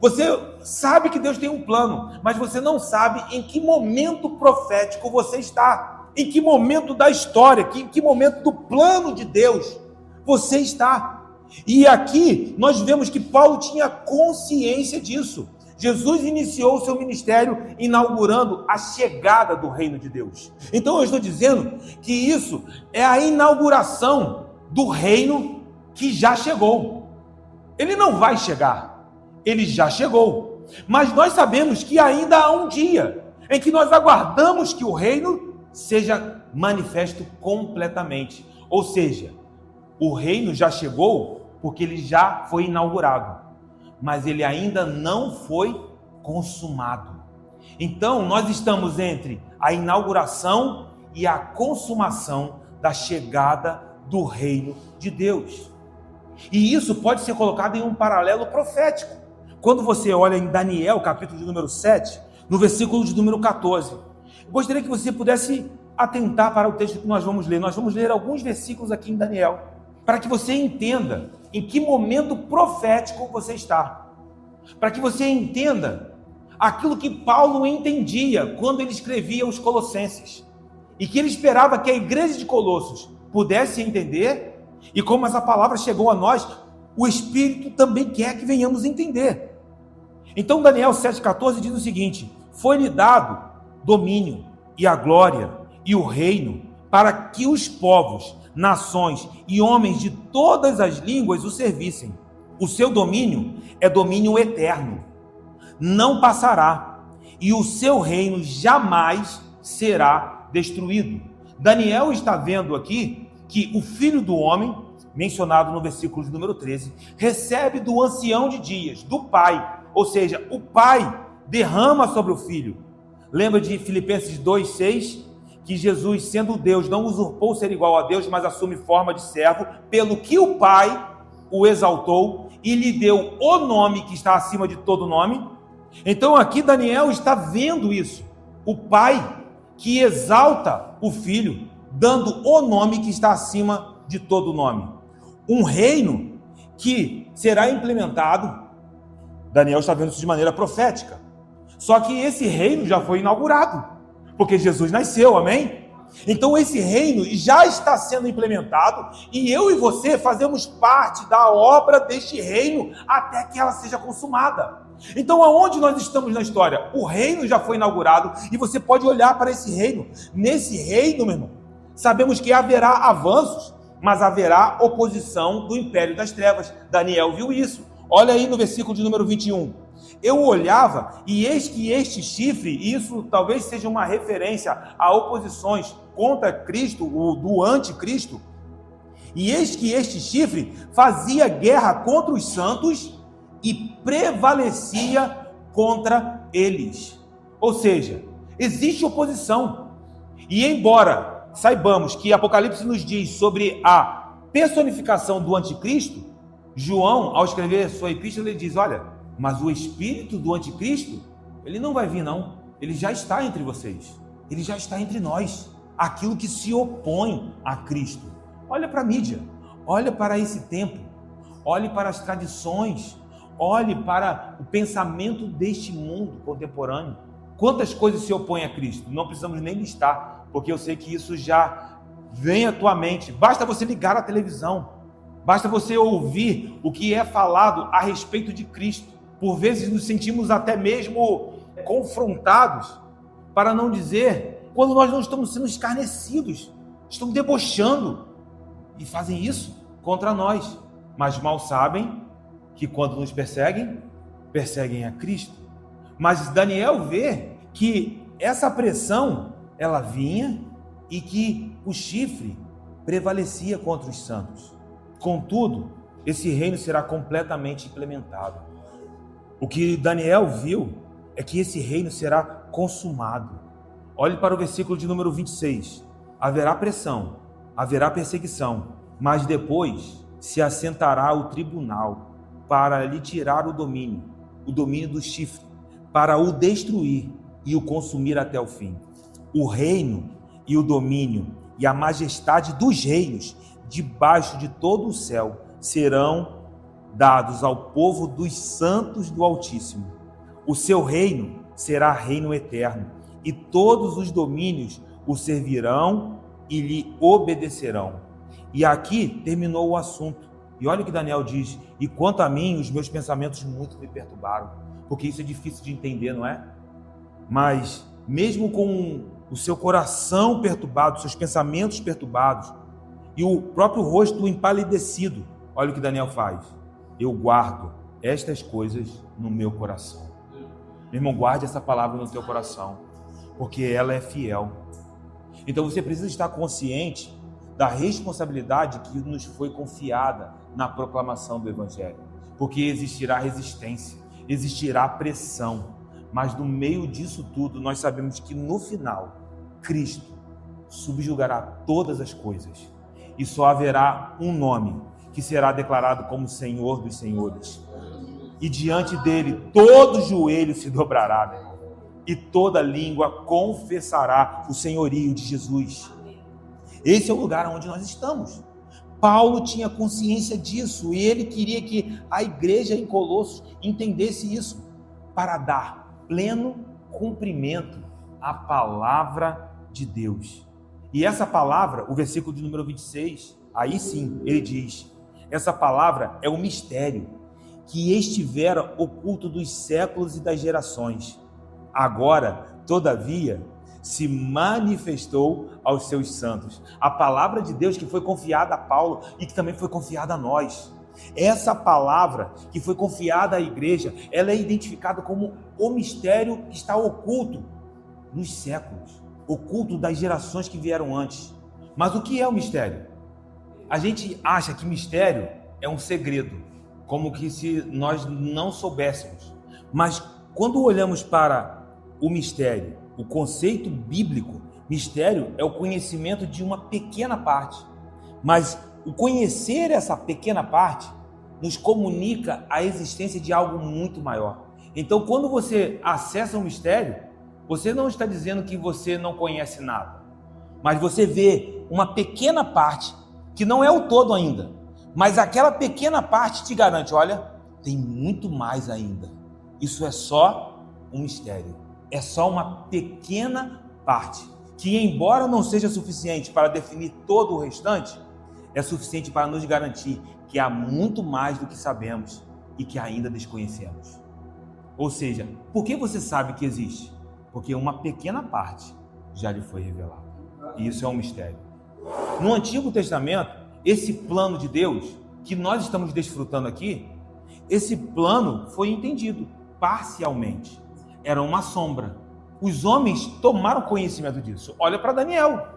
Você sabe que Deus tem um plano, mas você não sabe em que momento profético você está. Em que momento da história, em que momento do plano de Deus você está. E aqui nós vemos que Paulo tinha consciência disso. Jesus iniciou o seu ministério inaugurando a chegada do reino de Deus. Então eu estou dizendo que isso é a inauguração do reino que já chegou. Ele não vai chegar, ele já chegou. Mas nós sabemos que ainda há um dia em que nós aguardamos que o reino seja manifesto completamente. Ou seja, o reino já chegou porque ele já foi inaugurado, mas ele ainda não foi consumado. Então, nós estamos entre a inauguração e a consumação da chegada do reino de Deus. E isso pode ser colocado em um paralelo profético. Quando você olha em Daniel, capítulo de número 7, no versículo de número 14, gostaria que você pudesse atentar para o texto que nós vamos ler. Nós vamos ler alguns versículos aqui em Daniel, para que você entenda em que momento profético você está. Para que você entenda aquilo que Paulo entendia quando ele escrevia os Colossenses. E que ele esperava que a igreja de Colossos pudesse entender. E como essa palavra chegou a nós, o Espírito também quer que venhamos entender. Então Daniel 7,14 diz o seguinte: foi-lhe dado domínio e a glória e o reino, para que os povos, nações e homens de todas as línguas o servissem. O seu domínio é domínio eterno, não passará, e o seu reino jamais será destruído. Daniel está vendo aqui que o Filho do Homem, mencionado no versículo de número 13, recebe do ancião de dias, do Pai, ou seja, o Pai derrama sobre o Filho. Lembra de Filipenses 2,6? Que Jesus, sendo Deus, não usurpou ser igual a Deus, mas assume forma de servo, pelo que o Pai o exaltou e lhe deu o nome que está acima de todo nome. Então aqui Daniel está vendo isso. O Pai que exalta o Filho, dando o nome que está acima de todo nome. Um reino que será implementado. Daniel está vendo isso de maneira profética. Só que esse reino já foi inaugurado, porque Jesus nasceu, amém? Então esse reino já está sendo implementado e eu e você fazemos parte da obra deste reino até que ela seja consumada. Então aonde nós estamos na história? O reino já foi inaugurado e você pode olhar para esse reino. Nesse reino, meu irmão, sabemos que haverá avanços, mas haverá oposição do império das trevas. Daniel viu isso. Olha aí no versículo de número 21. Eu olhava e eis que este chifre, e isso talvez seja uma referência a oposições contra Cristo, o do anticristo, e eis que este chifre fazia guerra contra os santos e prevalecia contra eles. Ou seja, existe oposição. E embora saibamos que Apocalipse nos diz sobre a personificação do anticristo, João, ao escrever sua epístola, ele diz: olha, mas o espírito do anticristo, ele não vai vir não, ele já está entre vocês, ele já está entre nós, aquilo que se opõe a Cristo. Olha para a mídia, olha para esse tempo, olhe para as tradições, olhe para o pensamento deste mundo contemporâneo. Quantas coisas se opõem a Cristo? Não precisamos nem listar, porque eu sei que isso já vem à tua mente. Basta você ligar a televisão, basta você ouvir o que é falado a respeito de Cristo. Por vezes nos sentimos até mesmo confrontados, para não dizer, quando nós não estamos sendo escarnecidos, estão debochando e fazem isso contra nós, mas mal sabem que quando nos perseguem, perseguem a Cristo. Mas Daniel vê que essa pressão, ela vinha e que o chifre prevalecia contra os santos. Contudo, esse reino será completamente implementado. O que Daniel viu é que esse reino será consumado. Olhe para o versículo de número 26. Haverá pressão, haverá perseguição, mas depois se assentará o tribunal para lhe tirar o domínio do chifre, para o destruir e o consumir até o fim. O reino e o domínio e a majestade dos reinos debaixo de todo o céu serão dados ao povo dos santos do Altíssimo. O seu reino será reino eterno, e todos os domínios o servirão e lhe obedecerão. E aqui terminou o assunto. E olha o que Daniel diz: e quanto a mim, os meus pensamentos muito me perturbaram. Porque isso é difícil de entender, não é? Mas mesmo com o seu coração perturbado, seus pensamentos perturbados e o próprio rosto empalidecido, olha o que Daniel faz: eu guardo estas coisas no meu coração. Meu irmão, guarde essa palavra no teu coração, porque ela é fiel. Então você precisa estar consciente da responsabilidade que nos foi confiada na proclamação do Evangelho, porque existirá resistência, existirá pressão, mas no meio disso tudo nós sabemos que no final Cristo subjugará todas as coisas e só haverá um nome que será declarado como Senhor dos Senhores, e diante dele todo joelho se dobrará, meu irmão, e toda língua confessará o senhorio de Jesus. Esse é o lugar onde nós estamos. Paulo tinha consciência disso e ele queria que a igreja em Colossos entendesse isso, para dar pleno cumprimento à palavra de Deus. E essa palavra, o versículo de número 26, aí sim, ele diz: essa palavra é um mistério que estivera oculto dos séculos e das gerações. Agora, todavia, se manifestou aos seus santos. A palavra de Deus que foi confiada a Paulo e que também foi confiada a nós. Essa palavra que foi confiada à igreja, ela é identificada como o mistério que está oculto nos séculos, oculto das gerações que vieram antes. Mas o que é o mistério? A gente acha que mistério é um segredo, como que se nós não soubéssemos. Mas quando olhamos para o mistério, o conceito bíblico, mistério é o conhecimento de uma pequena parte. Mas o conhecer essa pequena parte nos comunica a existência de algo muito maior. Então, quando você acessa um mistério, você não está dizendo que você não conhece nada, mas você vê uma pequena parte, que não é o todo ainda, mas aquela pequena parte te garante: olha, tem muito mais ainda. Isso é só um mistério, é só uma pequena parte, que embora não seja suficiente para definir todo o restante, é suficiente para nos garantir que há muito mais do que sabemos e que ainda desconhecemos. Ou seja, por que você sabe que existe? Porque uma pequena parte já lhe foi revelada. E isso é um mistério. No Antigo Testamento, esse plano de Deus que nós estamos desfrutando aqui, esse plano foi entendido parcialmente. Era uma sombra. Os homens tomaram conhecimento disso. Olha para Daniel.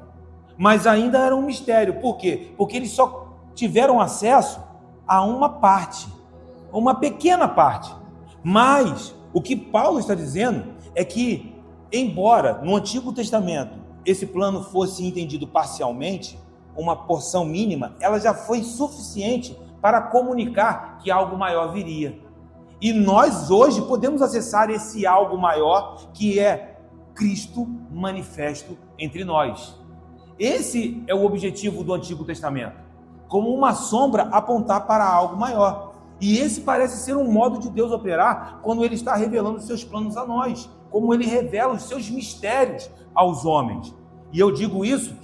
Mas ainda era um mistério. Por quê? Porque eles só tiveram acesso a uma parte. uma pequena parte. Mas o que Paulo está dizendo é que, embora no Antigo Testamento esse plano fosse entendido parcialmente, uma porção mínima, ela já foi suficiente para comunicar que algo maior viria. E nós hoje podemos acessar esse algo maior, que é Cristo manifesto entre nós. Esse é o objetivo do Antigo Testamento, como uma sombra apontar para algo maior. E esse parece ser um modo de Deus operar quando Ele está revelando os seus planos a nós, como Ele revela os seus mistérios aos homens. E eu digo isso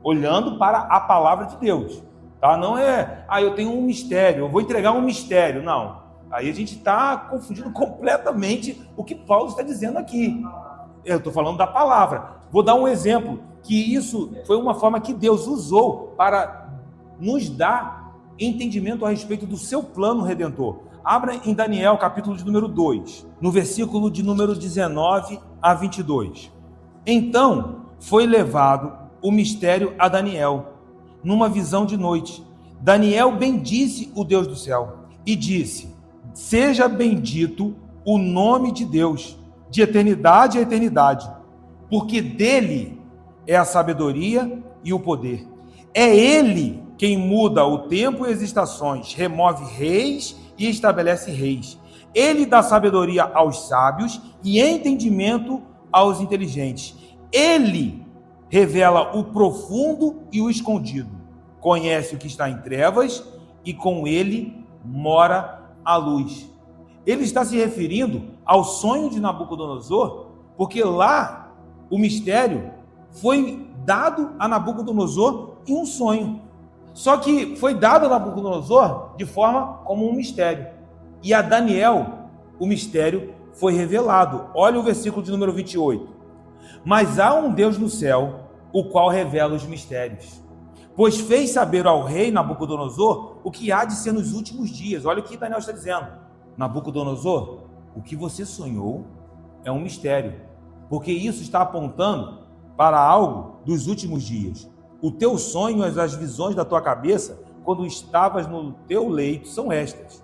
olhando para a palavra de Deus, tá? Não é, eu tenho um mistério, eu vou entregar um mistério, não. Aí a gente está confundindo completamente o que Paulo está dizendo aqui. Eu estou falando da palavra. Vou dar um exemplo, que isso foi uma forma que Deus usou para nos dar entendimento a respeito do seu plano redentor. Abra em Daniel, capítulo de número 2, no versículo de número 19 a 22. Então foi levado o mistério a Daniel, numa visão de noite. Daniel bendisse o Deus do céu e disse: seja bendito o nome de Deus, de eternidade a eternidade, porque dele é a sabedoria e o poder. É ele quem muda o tempo e as estações, remove reis e estabelece reis. Ele dá sabedoria aos sábios e entendimento aos inteligentes. Ele revela o profundo e o escondido. Conhece o que está em trevas e com ele mora a luz. Ele está se referindo ao sonho de Nabucodonosor, porque lá o mistério foi dado a Nabucodonosor em um sonho. Só que foi dado a Nabucodonosor de forma como um mistério. E a Daniel, o mistério foi revelado. Olha o versículo de número 28. Mas há um Deus no céu, o qual revela os mistérios. Pois fez saber ao rei Nabucodonosor o que há de ser nos últimos dias. Olha o que Daniel está dizendo. Nabucodonosor, o que você sonhou é um mistério, porque isso está apontando para algo dos últimos dias. O teu sonho, as visões da tua cabeça, quando estavas no teu leito, são estas.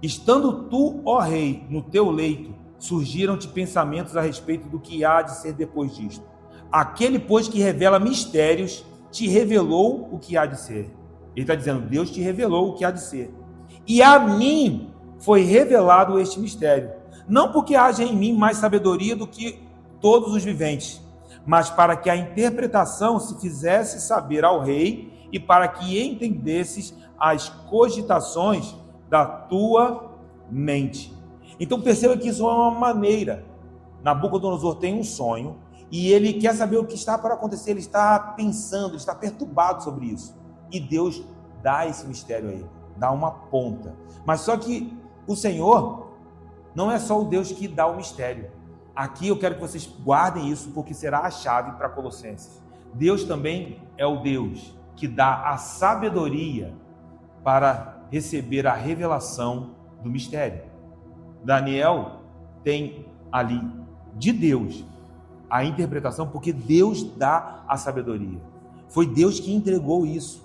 Estando tu, ó rei, no teu leito, surgiram-te pensamentos a respeito do que há de ser depois disto. Aquele, pois, que revela mistérios, te revelou o que há de ser. Ele está dizendo, Deus te revelou o que há de ser. E a mim foi revelado este mistério. Não porque haja em mim mais sabedoria do que todos os viventes, mas para que a interpretação se fizesse saber ao rei e para que entendesses as cogitações da tua mente. Então perceba que isso é uma maneira. Nabucodonosor tem um sonho e ele quer saber o que está para acontecer, ele está pensando, ele está perturbado sobre isso. E Deus dá esse mistério a ele, dá uma ponta. Mas só que o Senhor não é só o Deus que dá o mistério. Aqui eu quero que vocês guardem isso, porque será a chave para Colossenses. Deus também é o Deus que dá a sabedoria para receber a revelação do mistério. Daniel tem ali de Deus a interpretação, porque Deus dá a sabedoria. Foi Deus que entregou isso.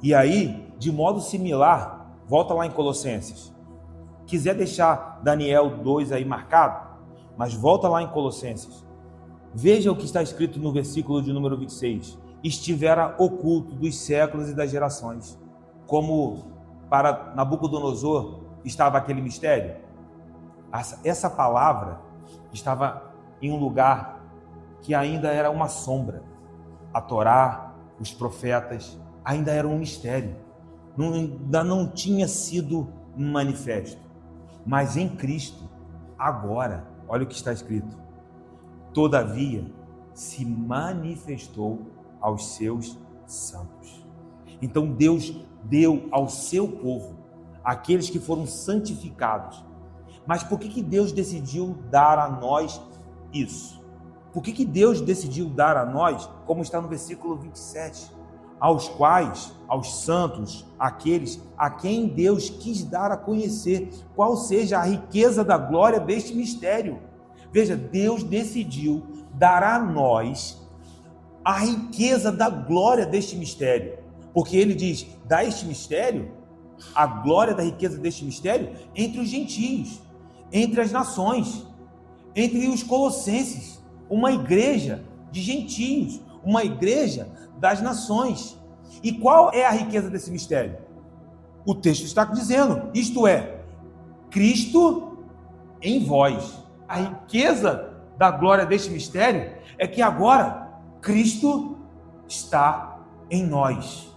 E aí, de modo similar, volta lá em Colossenses. Quiser deixar Daniel 2 aí marcado, mas volta lá em Colossenses. Veja o que está escrito no versículo de número 26. Estivera oculto dos séculos e das gerações. Como para Nabucodonosor estava aquele mistério. Essa palavra estava em um lugar que ainda era uma sombra. A Torá, os profetas, ainda era um mistério. Ainda não tinha sido manifesto. Mas em Cristo, agora, olha o que está escrito. Todavia, se manifestou aos seus santos. Então Deus deu ao seu povo, aqueles que foram santificados. Mas por que Deus decidiu dar a nós isso? Por que Deus decidiu dar a nós, como está no versículo 27, aos quais, aos santos, aqueles a quem Deus quis dar a conhecer qual seja a riqueza da glória deste mistério? Veja, Deus decidiu dar a nós a riqueza da glória deste mistério, porque Ele diz, dá este mistério a glória da riqueza deste mistério entre os gentios, entre as nações, entre os colossenses, uma igreja de gentios, uma igreja das nações. E qual é a riqueza desse mistério? O texto está dizendo, isto é, Cristo em vós. A riqueza da glória deste mistério é que agora Cristo está em nós.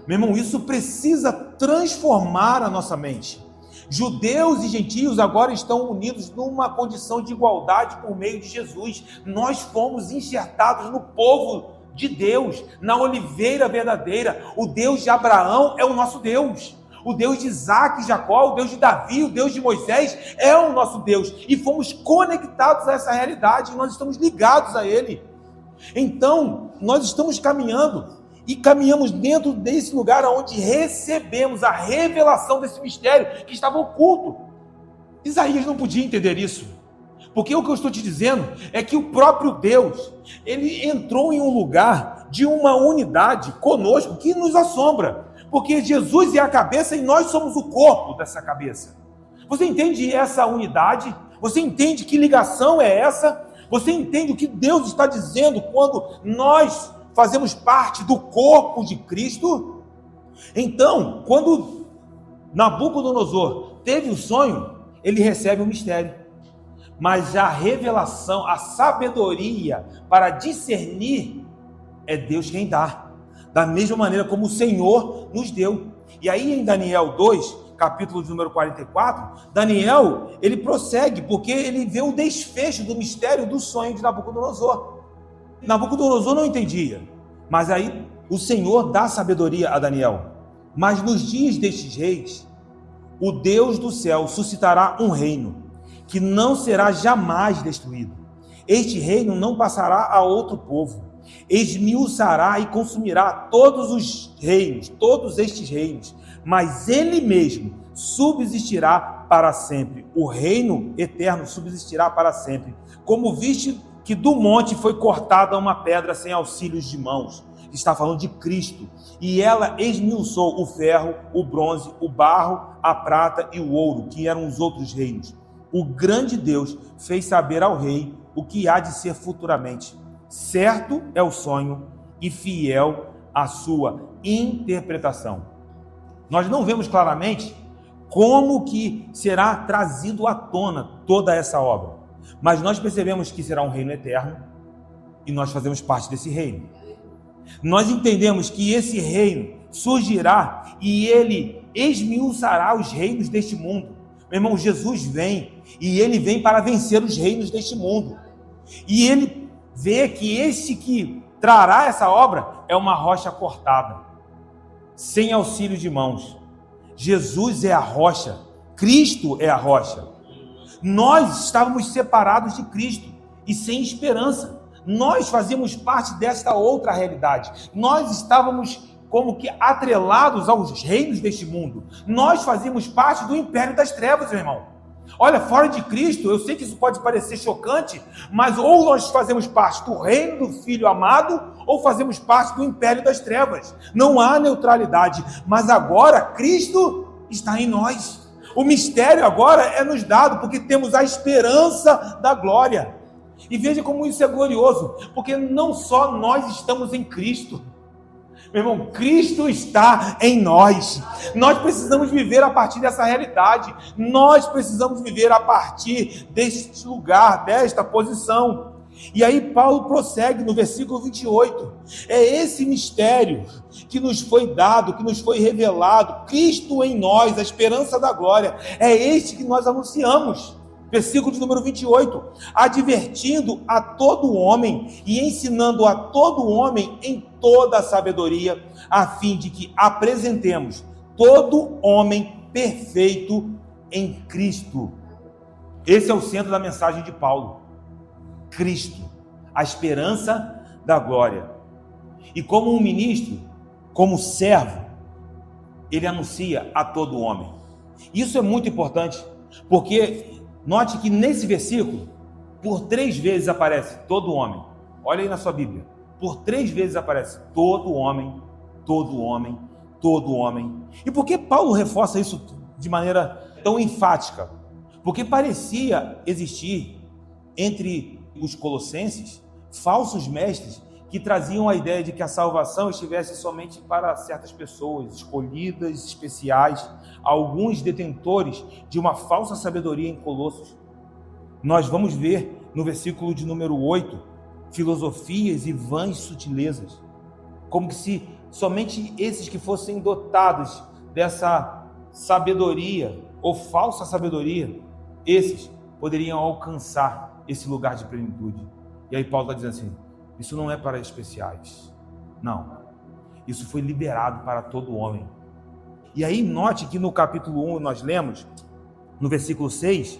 Meu irmão, isso precisa transformar a nossa mente. Judeus e gentios agora estão unidos numa condição de igualdade por meio de Jesus. Nós fomos enxertados no povo de Deus, na oliveira verdadeira. O Deus de Abraão é o nosso Deus. O Deus de Isaac e Jacó, o Deus de Davi, o Deus de Moisés é o nosso Deus. E fomos conectados a essa realidade, nós estamos ligados a Ele. Então, nós estamos caminhando e caminhamos dentro desse lugar onde recebemos a revelação desse mistério que estava oculto. Isaías não podia entender isso, porque o que eu estou te dizendo é que o próprio Deus, ele entrou em um lugar de uma unidade conosco que nos assombra, porque Jesus é a cabeça e nós somos o corpo dessa cabeça. Você entende essa unidade? Você entende que ligação é essa? Você entende o que Deus está dizendo quando nós fazemos parte do corpo de Cristo? Então, quando Nabucodonosor teve o sonho, ele recebe o mistério. Mas a revelação, a sabedoria para discernir, é Deus quem dá. Da mesma maneira como o Senhor nos deu. E aí em Daniel 2, capítulo de número 44, Daniel, ele prossegue, porque ele vê o desfecho do mistério do sonho de Nabucodonosor. Nabucodonosor não entendia, mas aí o Senhor dá sabedoria a Daniel. Mas nos dias destes reis, o Deus do céu suscitará um reino, que não será jamais destruído. Este reino não passará a outro povo, esmiuçará e consumirá todos os reinos, todos estes reinos, mas ele mesmo subsistirá para sempre. O reino eterno subsistirá para sempre. Como viste que do monte foi cortada uma pedra sem auxílios de mãos. Está falando de Cristo. E ela esmiuçou o ferro, o bronze, o barro, a prata e o ouro, que eram os outros reinos. O grande Deus fez saber ao rei o que há de ser futuramente. Certo é o sonho e fiel a sua interpretação. Nós não vemos claramente como que será trazido à tona toda essa obra, mas nós percebemos que será um reino eterno e nós fazemos parte desse reino. Nós entendemos que esse reino surgirá e ele esmiuçará os reinos deste mundo. Meu irmão, Jesus vem e ele vem para vencer os reinos deste mundo. E ele vê que este que trará essa obra é uma rocha cortada, sem auxílio de mãos. Jesus é a rocha, Cristo é a rocha. Nós estávamos separados de Cristo e sem esperança. Nós fazíamos parte desta outra realidade. Nós estávamos como que atrelados aos reinos deste mundo. Nós fazíamos parte do império das trevas, meu irmão. Olha, fora de Cristo, eu sei que isso pode parecer chocante, mas ou nós fazemos parte do reino do Filho amado, ou fazemos parte do império das trevas. Não há neutralidade, mas agora Cristo está em nós. O mistério agora é nos dado, porque temos a esperança da glória. E veja como isso é glorioso, porque não só nós estamos em Cristo, meu irmão, Cristo está em nós. Nós precisamos viver a partir dessa realidade. Nós precisamos viver a partir deste lugar, desta posição. E aí Paulo prossegue no versículo 28. É esse mistério que nos foi dado, que nos foi revelado. Cristo em nós, a esperança da glória. É este que nós anunciamos. Versículo de número 28, advertindo a todo homem e ensinando a todo homem em toda a sabedoria, a fim de que apresentemos todo homem perfeito em Cristo. Esse é o centro da mensagem de Paulo. Cristo, a esperança da glória. E como um ministro, como servo, ele anuncia a todo homem. Isso é muito importante, porque note que nesse versículo, por 3 vezes aparece todo homem. Olha aí na sua Bíblia. Por 3 vezes aparece todo homem, todo homem, todo homem. E por que Paulo reforça isso de maneira tão enfática? Porque parecia existir entre os colossenses falsos mestres que traziam a ideia de que a salvação estivesse somente para certas pessoas escolhidas, especiais, alguns detentores de uma falsa sabedoria em Colossos. Nós vamos ver no versículo de número 8, filosofias e vãs sutilezas, como que se somente esses que fossem dotados dessa sabedoria ou falsa sabedoria, esses poderiam alcançar esse lugar de plenitude. E aí Paulo está dizendo assim, isso não é para especiais, não, isso foi liberado para todo homem. E aí note que no capítulo 1 nós lemos, no versículo 6,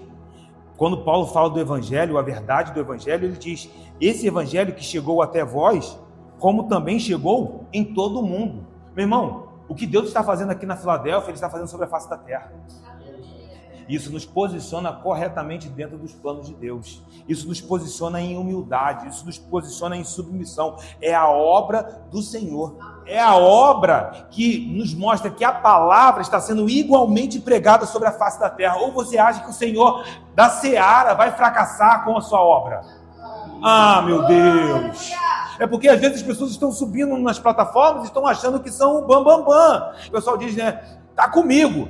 quando Paulo fala do evangelho, a verdade do evangelho, ele diz, esse evangelho que chegou até vós, como também chegou em todo o mundo. Meu irmão, o que Deus está fazendo aqui na Filadélfia, Ele está fazendo sobre a face da terra. Isso nos posiciona corretamente dentro dos planos de Deus. Isso nos posiciona em humildade, isso nos posiciona em submissão. É a obra do Senhor. É a obra que nos mostra que a palavra está sendo igualmente pregada sobre a face da terra. Ou você acha que o Senhor da seara vai fracassar com a sua obra? Ah, meu Deus! É porque às vezes as pessoas estão subindo nas plataformas e estão achando que são o bam. O pessoal diz, né? Está comigo.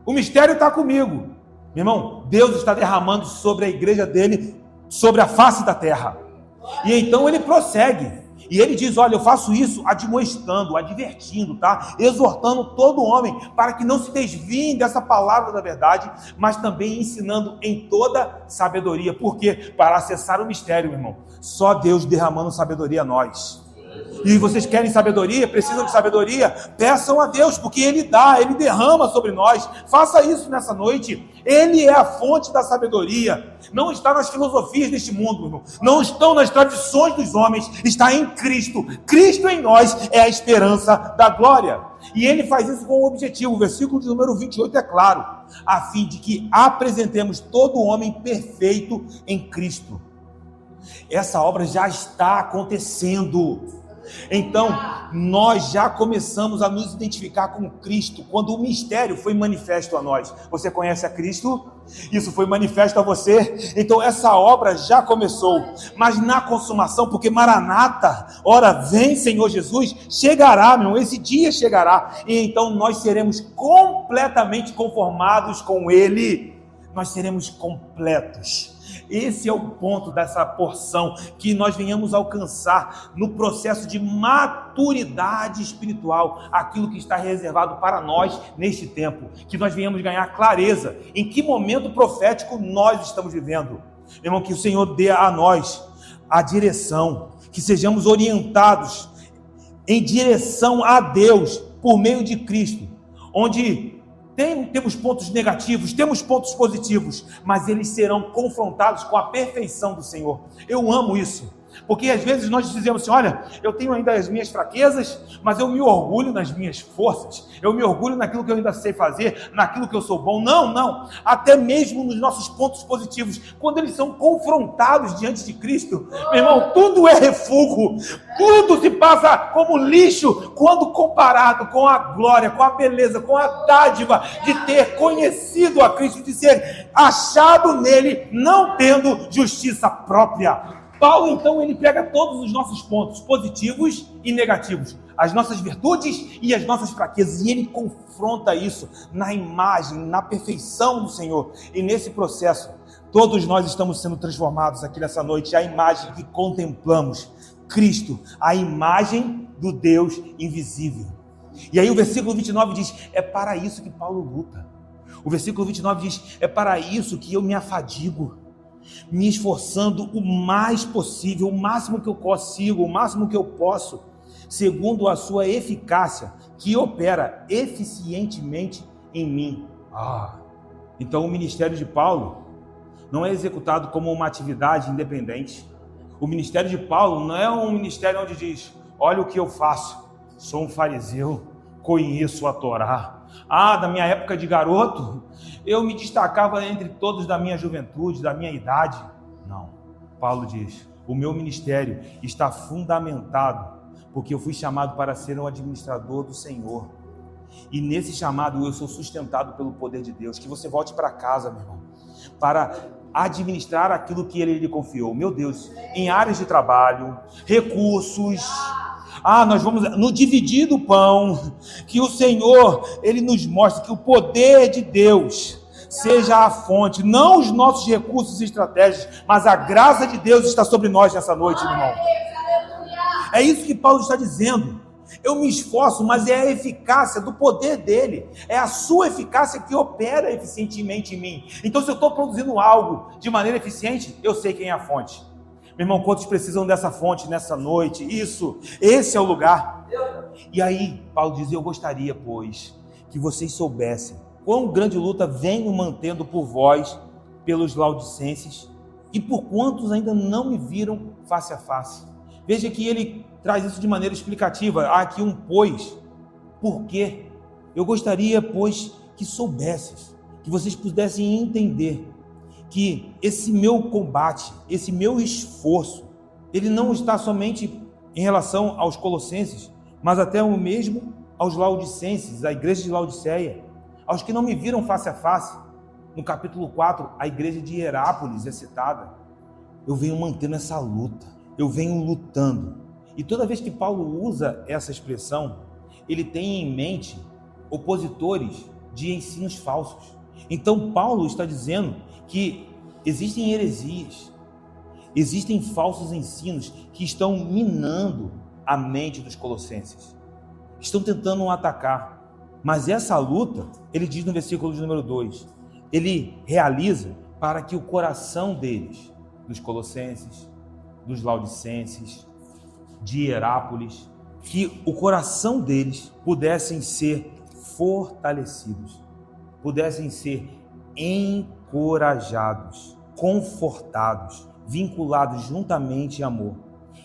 O mistério está comigo. Meu irmão, Deus está derramando sobre a igreja dele, sobre a face da terra. E então ele prossegue. E ele diz, olha, eu faço isso admoestando, advertindo, tá? Exortando todo homem para que não se desviem dessa palavra da verdade, mas também ensinando em toda sabedoria. Por quê? Para acessar o mistério, meu irmão. Só Deus derramando sabedoria a nós. E vocês querem sabedoria? Precisam de sabedoria? Peçam a Deus, porque Ele dá, Ele derrama sobre nós. Faça isso nessa noite. Ele é a fonte da sabedoria. Não está nas filosofias deste mundo, irmão. Não estão nas tradições dos homens. Está em Cristo. Cristo em nós é a esperança da glória. E Ele faz isso com um objetivo. O versículo de número 28 é claro. A fim de que apresentemos todo homem perfeito em Cristo. Essa obra já está acontecendo. Então, nós já começamos a nos identificar com Cristo quando o mistério foi manifesto a nós. Você conhece a Cristo? Isso foi manifesto a você? Então, essa obra já começou. Mas na consumação, porque Maranata, ora vem Senhor Jesus, chegará, meu irmão, esse dia chegará. E então nós seremos completamente conformados com Ele. Nós seremos completos. Esse é o ponto dessa porção, que nós venhamos alcançar no processo de maturidade espiritual, aquilo que está reservado para nós neste tempo, que nós venhamos ganhar clareza em que momento profético nós estamos vivendo. Irmão, que o Senhor dê a nós a direção, que sejamos orientados em direção a Deus por meio de Cristo, onde temos pontos negativos, temos pontos positivos, mas eles serão confrontados com a perfeição do Senhor. Eu amo isso, porque às vezes nós dizemos assim, olha, eu tenho ainda as minhas fraquezas, mas eu me orgulho nas minhas forças, eu me orgulho naquilo que eu ainda sei fazer, naquilo que eu sou bom. Não, até mesmo nos nossos pontos positivos, quando eles são confrontados diante de Cristo, meu irmão, tudo é refúgio, tudo se passa como lixo, quando comparado com a glória, com a beleza, com a dádiva de ter conhecido a Cristo, de ser achado nele, não tendo justiça própria. Paulo, então, ele pega todos os nossos pontos positivos e negativos, as nossas virtudes e as nossas fraquezas, e ele confronta isso na imagem, na perfeição do Senhor. E nesse processo, todos nós estamos sendo transformados aqui nessa noite, a imagem que contemplamos, Cristo, a imagem do Deus invisível. E aí o versículo 29 diz, é para isso que Paulo luta. O versículo 29 diz, é para isso que eu me afadigo, me esforçando o mais possível, o máximo que eu consigo, o máximo que eu posso, segundo a sua eficácia, que opera eficientemente em mim. Então o ministério de Paulo não é executado como uma atividade independente. O ministério de Paulo não é um ministério onde diz, olha o que eu faço, sou um fariseu, conheço a Torá. Da minha época de garoto, eu me destacava entre todos da minha juventude, da minha idade. Não, Paulo diz, o meu ministério está fundamentado, porque eu fui chamado para ser um administrador do Senhor. E nesse chamado eu sou sustentado pelo poder de Deus. Que você volte para casa, meu irmão, para administrar aquilo que Ele lhe confiou. Meu Deus, em áreas de trabalho, recursos. Nós vamos no dividir do pão, que o Senhor, Ele nos mostra que o poder de Deus seja a fonte, não os nossos recursos e estratégias, mas a graça de Deus está sobre nós nessa noite, meu irmão. É isso que Paulo está dizendo. Eu me esforço, mas é a eficácia do poder dele, é a sua eficácia que opera eficientemente em mim. Então, se eu estou produzindo algo de maneira eficiente, eu sei quem é a fonte. Meu irmão, quantos precisam dessa fonte nessa noite? Esse é o lugar. E aí, Paulo diz: eu gostaria, pois, que vocês soubessem quão grande luta venho mantendo por vós, pelos laodicenses, e por quantos ainda não me viram face a face. Veja que ele traz isso de maneira explicativa. Há aqui um pois. Por quê? Eu gostaria, pois, que soubesses, que vocês pudessem entender que esse meu combate, esse meu esforço, ele não está somente em relação aos colossenses, mas até o mesmo aos laodicenses, à igreja de Laodiceia, aos que não me viram face a face. No capítulo 4, a igreja de Hierápolis é citada. Eu venho mantendo essa luta, eu venho lutando. E toda vez que Paulo usa essa expressão, ele tem em mente opositores de ensinos falsos. Então Paulo está dizendo que existem heresias, existem falsos ensinos que estão minando a mente dos colossenses, estão tentando atacar. Mas essa luta, ele diz no versículo de número 2, ele realiza para que o coração deles, dos colossenses, dos laodicenses, de Hierápolis, que o coração deles pudessem ser fortalecidos, pudessem ser encorajados, confortados, vinculados juntamente em amor,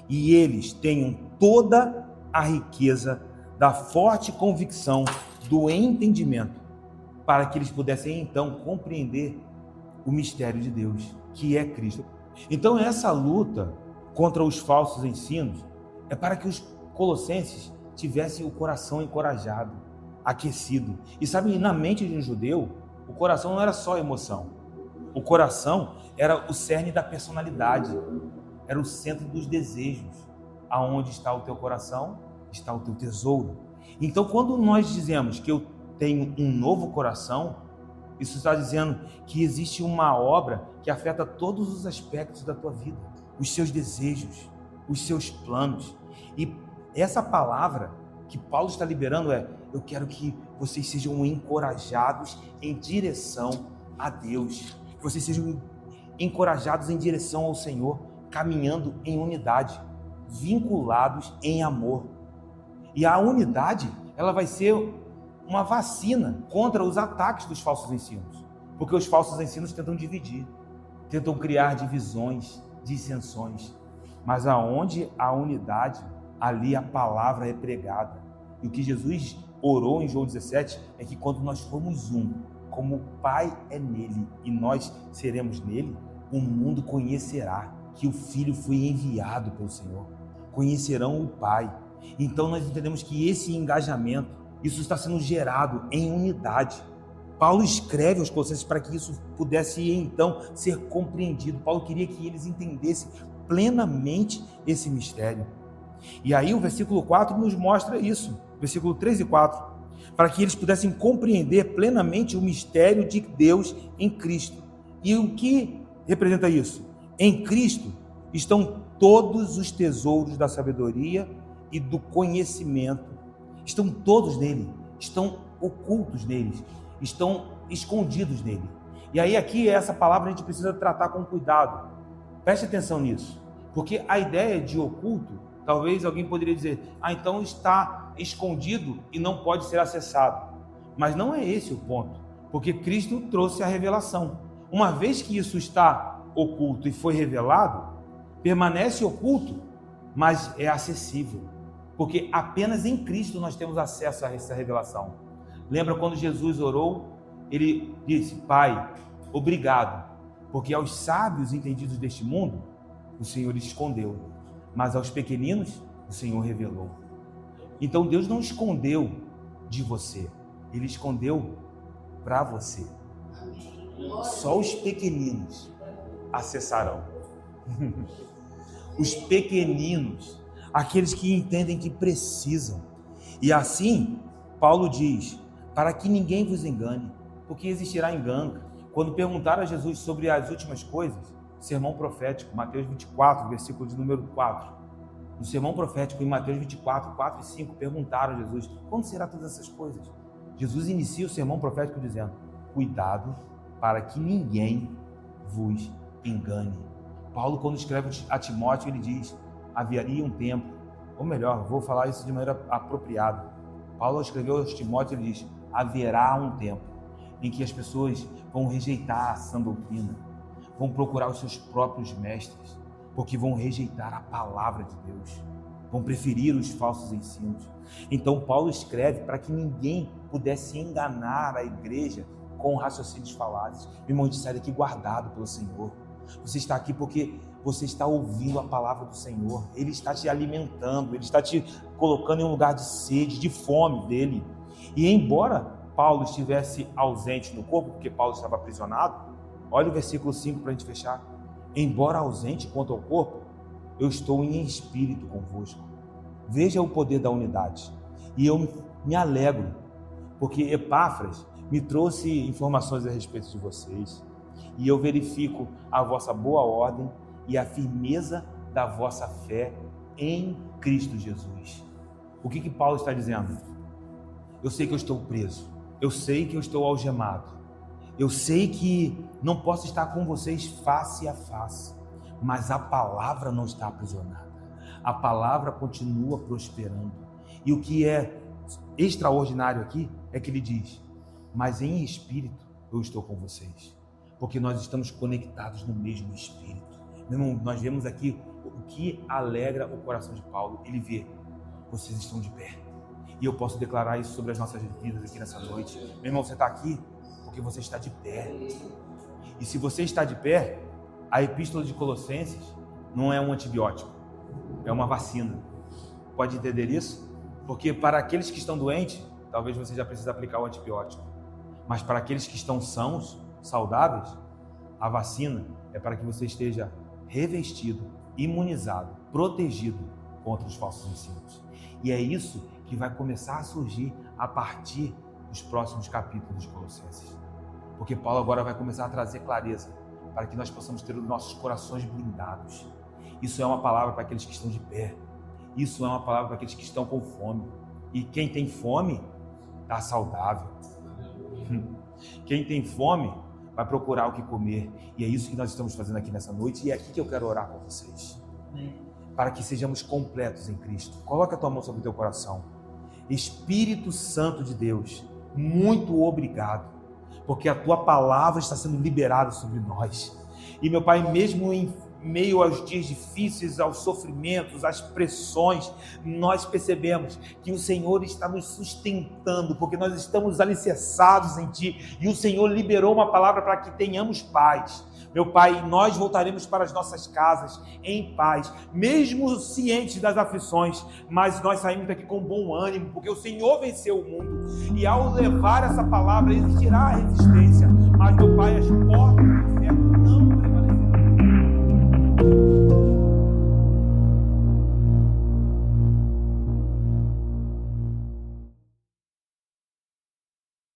e eles tenham toda a riqueza da forte convicção do entendimento, para que eles pudessem então compreender o mistério de Deus, que é Cristo. Então essa luta contra os falsos ensinos é para que os colossenses tivessem o coração encorajado, aquecido. E sabe, na mente de um judeu, o coração não era só emoção. O coração era o cerne da personalidade, era o centro dos desejos. Aonde está o teu coração, está o teu tesouro. Então, quando nós dizemos que eu tenho um novo coração, isso está dizendo que existe uma obra que afeta todos os aspectos da tua vida, os seus desejos, os seus planos. E essa palavra que Paulo está liberando é: eu quero que vocês sejam encorajados em direção a Deus, que vocês sejam encorajados em direção ao Senhor, caminhando em unidade, vinculados em amor. E a unidade, ela vai ser uma vacina contra os ataques dos falsos ensinos, porque os falsos ensinos tentam dividir, tentam criar divisões, dissensões, mas aonde há unidade, ali a palavra é pregada. E o que Jesus orou em João 17 é que quando nós formos um, como o Pai é nele e nós seremos nele, o mundo conhecerá que o Filho foi enviado pelo Senhor, conhecerão o Pai. Então nós entendemos que esse engajamento, isso está sendo gerado em unidade. Paulo escreve aos Colossenses para que isso pudesse então ser compreendido. Paulo queria que eles entendessem plenamente esse mistério. E aí o versículo 4 nos mostra isso, versículo 3 e 4, para que eles pudessem compreender plenamente o mistério de Deus em Cristo. E o que representa isso? Em Cristo estão todos os tesouros da sabedoria e do conhecimento, estão todos nele, estão ocultos nele, estão escondidos nele. E aí aqui essa palavra a gente precisa tratar com cuidado. Preste atenção nisso, porque a ideia de oculto, talvez alguém poderia dizer: então está escondido e não pode ser acessado. Mas não é esse o ponto, porque Cristo trouxe a revelação. Uma vez que isso está oculto e foi revelado, permanece oculto, mas é acessível, porque apenas em Cristo nós temos acesso a essa revelação. Lembra quando Jesus orou? Ele disse: Pai, obrigado, porque aos sábios entendidos deste mundo, o Senhor escondeu, mas aos pequeninos, o Senhor revelou. Então Deus não escondeu de você, Ele escondeu para você. Só os pequeninos acessarão. Os pequeninos, aqueles que entendem que precisam. E assim, Paulo diz, para que ninguém vos engane, porque existirá engano. Quando perguntaram a Jesus sobre as últimas coisas, sermão profético, Mateus 24, versículo de número 4. No sermão profético, em Mateus 24, 4 e 5, perguntaram a Jesus, quando será todas essas coisas? Jesus inicia o sermão profético dizendo, cuidado para que ninguém vos engane. Paulo, quando escreve a Timóteo, ele diz, haveria um tempo, ou melhor, vou falar isso de maneira apropriada. Paulo escreveu a Timóteo, ele diz, haverá um tempo em que as pessoas vão rejeitar a sã doutrina, vão procurar os seus próprios mestres, porque vão rejeitar a palavra de Deus, vão preferir os falsos ensinos. Então Paulo escreve para que ninguém pudesse enganar a igreja com raciocínios falazes. Meu irmão, sai daqui guardado pelo Senhor. Você está aqui porque você está ouvindo a palavra do Senhor. Ele está te alimentando, Ele está te colocando em um lugar de sede, de fome dEle. E embora Paulo estivesse ausente no corpo, porque Paulo estava aprisionado, olha o versículo 5 para a gente fechar. Embora ausente quanto ao corpo, eu estou em espírito convosco. Veja o poder da unidade. E eu me alegro, porque Epáfras me trouxe informações a respeito de vocês. E eu verifico a vossa boa ordem e a firmeza da vossa fé em Cristo Jesus. O que Paulo está dizendo? Eu sei que eu estou preso. Eu sei que eu estou algemado. Eu sei que não posso estar com vocês face a face. Mas a palavra não está aprisionada. A palavra continua prosperando. E o que é extraordinário aqui é que ele diz, mas em espírito eu estou com vocês. Porque nós estamos conectados no mesmo espírito. Meu irmão, nós vemos aqui o que alegra o coração de Paulo. Ele vê, vocês estão de pé. E eu posso declarar isso sobre as nossas vidas aqui nessa noite. Meu irmão, você está aqui porque você está de pé. E se você está de pé, a epístola de Colossenses não é um antibiótico, é uma vacina. Pode entender isso? Porque para aqueles que estão doentes, talvez você já precise aplicar o antibiótico. Mas para aqueles que estão sãos, saudáveis, a vacina é para que você esteja revestido, imunizado, protegido contra os falsos ensinos. E é isso que vai começar a surgir a partir dos próximos capítulos de Colossenses. Porque Paulo agora vai começar a trazer clareza para que nós possamos ter os nossos corações blindados. Isso é uma palavra para aqueles que estão de pé. Isso é uma palavra para aqueles que estão com fome. E quem tem fome está saudável. Quem tem fome vai procurar o que comer. E é isso que nós estamos fazendo aqui nessa noite. E é aqui que eu quero orar com vocês. Para que sejamos completos em Cristo. Coloca a tua mão sobre o teu coração. Espírito Santo de Deus, muito obrigado, porque a tua palavra está sendo liberada sobre nós. E meu Pai, mesmo em meio aos dias difíceis, aos sofrimentos, às pressões, nós percebemos que o Senhor está nos sustentando, porque nós estamos alicerçados em Ti, e o Senhor liberou uma palavra para que tenhamos paz. Meu Pai, nós voltaremos para as nossas casas em paz, mesmo cientes das aflições, mas nós saímos daqui com bom ânimo, porque o Senhor venceu o mundo, e ao levar essa palavra existirá a resistência, mas meu Pai, as portas do inferno